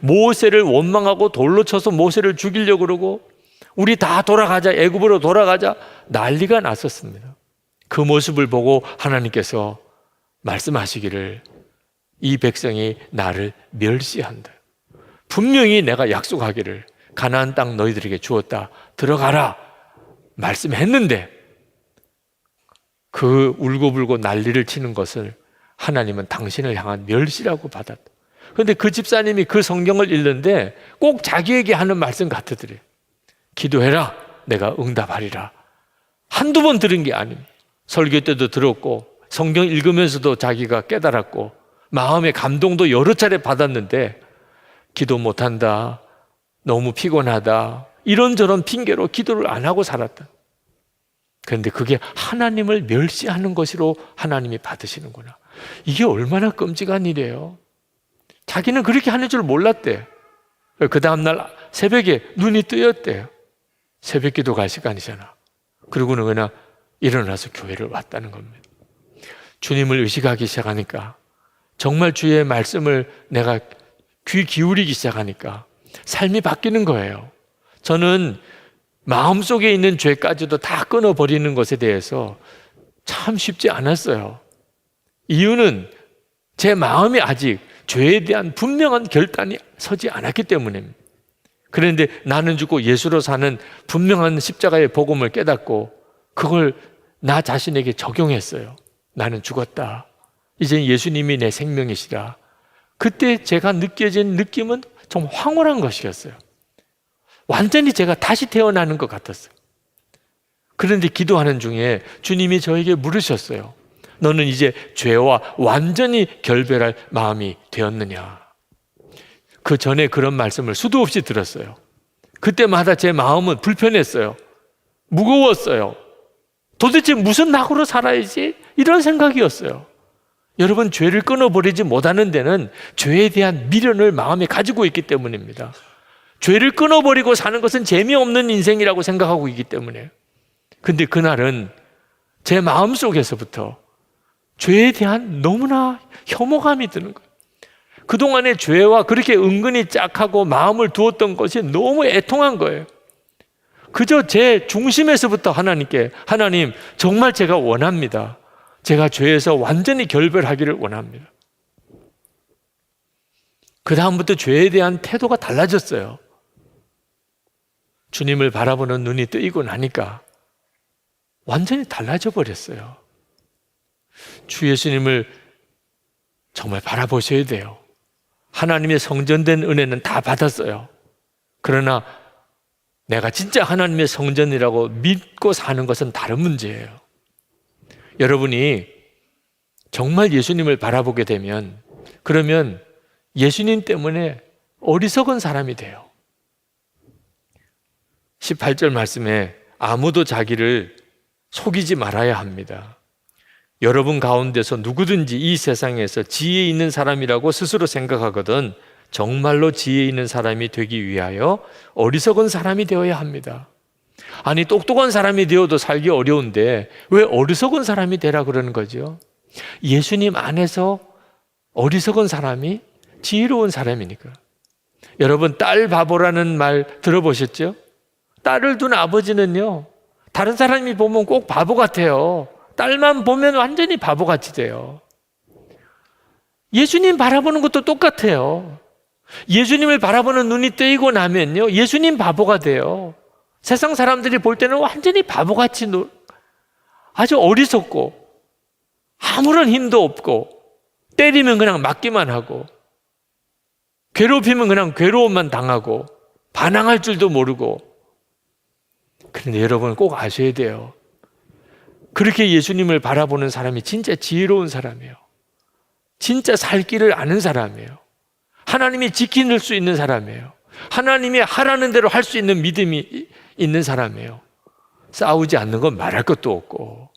모세를 원망하고 돌로 쳐서 모세를 죽이려고 그러고 우리 다 돌아가자, 애굽으로 돌아가자 난리가 났었습니다. 그 모습을 보고 하나님께서 말씀하시기를 이 백성이 나를 멸시한다. 분명히 내가 약속하기를 가나안 땅 너희들에게 주었다. 들어가라. 말씀했는데 그 울고불고 난리를 치는 것을 하나님은 당신을 향한 멸시라고 받았다. 그런데 그 집사님이 그 성경을 읽는데 꼭 자기에게 하는 말씀 같으더래요. 기도해라. 내가 응답하리라. 한두 번 들은 게 아닙니다. 설교 때도 들었고 성경 읽으면서도 자기가 깨달았고 마음의 감동도 여러 차례 받았는데 기도 못한다. 너무 피곤하다. 이런저런 핑계로 기도를 안 하고 살았다. 그런데 그게 하나님을 멸시하는 것으로 하나님이 받으시는구나. 이게 얼마나 끔찍한 일이에요. 자기는 그렇게 하는 줄 몰랐대. 그 다음날 새벽에 눈이 뜨였대요. 새벽 기도 갈 시간이잖아. 그러고는 그냥 일어나서 교회를 왔다는 겁니다. 주님을 의식하기 시작하니까 정말 주의 말씀을 내가 귀 기울이기 시작하니까 삶이 바뀌는 거예요. 저는 마음속에 있는 죄까지도 다 끊어버리는 것에 대해서 참 쉽지 않았어요. 이유는 제 마음이 아직 죄에 대한 분명한 결단이 서지 않았기 때문입니다. 그런데 나는 죽고 예수로 사는 분명한 십자가의 복음을 깨닫고 그걸 나 자신에게 적용했어요. 나는 죽었다. 이제 예수님이 내 생명이시라. 그때 제가 느껴진 느낌은 좀 황홀한 것이었어요. 완전히 제가 다시 태어나는 것 같았어요. 그런데 기도하는 중에 주님이 저에게 물으셨어요. 너는 이제 죄와 완전히 결별할 마음이 되었느냐? 그 전에 그런 말씀을 수도 없이 들었어요. 그때마다 제 마음은 불편했어요. 무거웠어요. 도대체 무슨 낙으로 살아야지? 이런 생각이었어요. 여러분, 죄를 끊어버리지 못하는 데는 죄에 대한 미련을 마음에 가지고 있기 때문입니다. 죄를 끊어버리고 사는 것은 재미없는 인생이라고 생각하고 있기 때문에. 근데 그날은 제 마음속에서부터 죄에 대한 너무나 혐오감이 드는 거예요. 그동안의 죄와 그렇게 은근히 짝하고 마음을 두었던 것이 너무 애통한 거예요. 그저 제 중심에서부터 하나님께, 하나님, 정말 제가 원합니다. 제가 죄에서 완전히 결별하기를 원합니다. 그 다음부터 죄에 대한 태도가 달라졌어요. 주님을 바라보는 눈이 뜨이고 나니까 완전히 달라져 버렸어요. 주 예수님을 정말 바라보셔야 돼요. 하나님의 성전된 은혜는 다 받았어요. 그러나 내가 진짜 하나님의 성전이라고 믿고 사는 것은 다른 문제예요. 여러분이 정말 예수님을 바라보게 되면 그러면 예수님 때문에 어리석은 사람이 돼요. 18절 말씀에 아무도 자기를 속이지 말아야 합니다. 여러분 가운데서 누구든지 이 세상에서 지혜 있는 사람이라고 스스로 생각하거든 정말로 지혜 있는 사람이 되기 위하여 어리석은 사람이 되어야 합니다. 아니, 똑똑한 사람이 되어도 살기 어려운데 왜 어리석은 사람이 되라 그러는 거죠? 예수님 안에서 어리석은 사람이 지혜로운 사람이니까. 여러분, 딸 바보라는 말 들어보셨죠? 딸을 둔 아버지는요, 다른 사람이 보면 꼭 바보 같아요. 딸만 보면 완전히 바보같이 돼요. 예수님 바라보는 것도 똑같아요. 예수님을 바라보는 눈이 뜨이고 나면요, 예수님 바보가 돼요. 세상 사람들이 볼 때는 완전히 바보같이 아주 어리석고 아무런 힘도 없고 때리면 그냥 맞기만 하고 괴롭히면 그냥 괴로움만 당하고 반항할 줄도 모르고. 그런데 여러분 꼭 아셔야 돼요. 그렇게 예수님을 바라보는 사람이 진짜 지혜로운 사람이에요. 진짜 살 길을 아는 사람이에요. 하나님이 지킬 수 있는 사람이에요. 하나님이 하라는 대로 할 수 있는 믿음이 있는 사람이에요. 싸우지 않는 건 말할 것도 없고,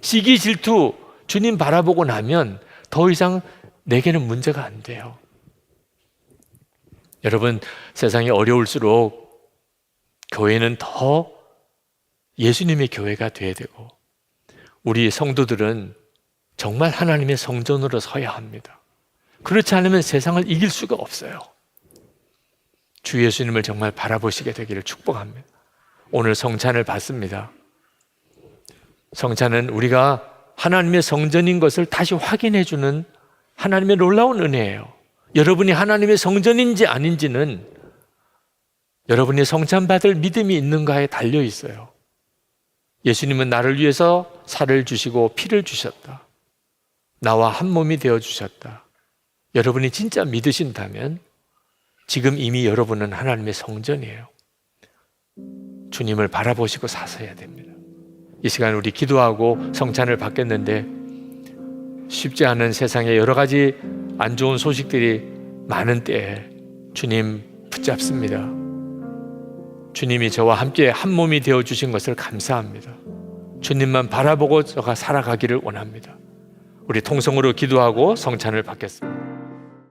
시기 질투 주님 바라보고 나면 더 이상 내게는 문제가 안 돼요. 여러분, 세상이 어려울수록 교회는 더 예수님의 교회가 돼야 되고, 우리 성도들은 정말 하나님의 성전으로 서야 합니다. 그렇지 않으면 세상을 이길 수가 없어요. 주 예수님을 정말 바라보시게 되기를 축복합니다. 오늘 성찬을 받습니다. 성찬은 우리가 하나님의 성전인 것을 다시 확인해 주는 하나님의 놀라운 은혜예요. 여러분이 하나님의 성전인지 아닌지는 여러분이 성찬 받을 믿음이 있는가에 달려 있어요. 예수님은 나를 위해서 살을 주시고 피를 주셨다. 나와 한 몸이 되어 주셨다. 여러분이 진짜 믿으신다면 지금 이미 여러분은 하나님의 성전이에요. 주님을 바라보시고 사셔야 됩니다. 이 시간 우리 기도하고 성찬을 받겠는데, 쉽지 않은 세상에 여러 가지 안 좋은 소식들이 많은 때에 주님 붙잡습니다. 주님이 저와 함께 한 몸이 되어 주신 것을 감사합니다. 주님만 바라보고 저가 살아가기를 원합니다. 우리 통성으로 기도하고 성찬을 받겠습니다.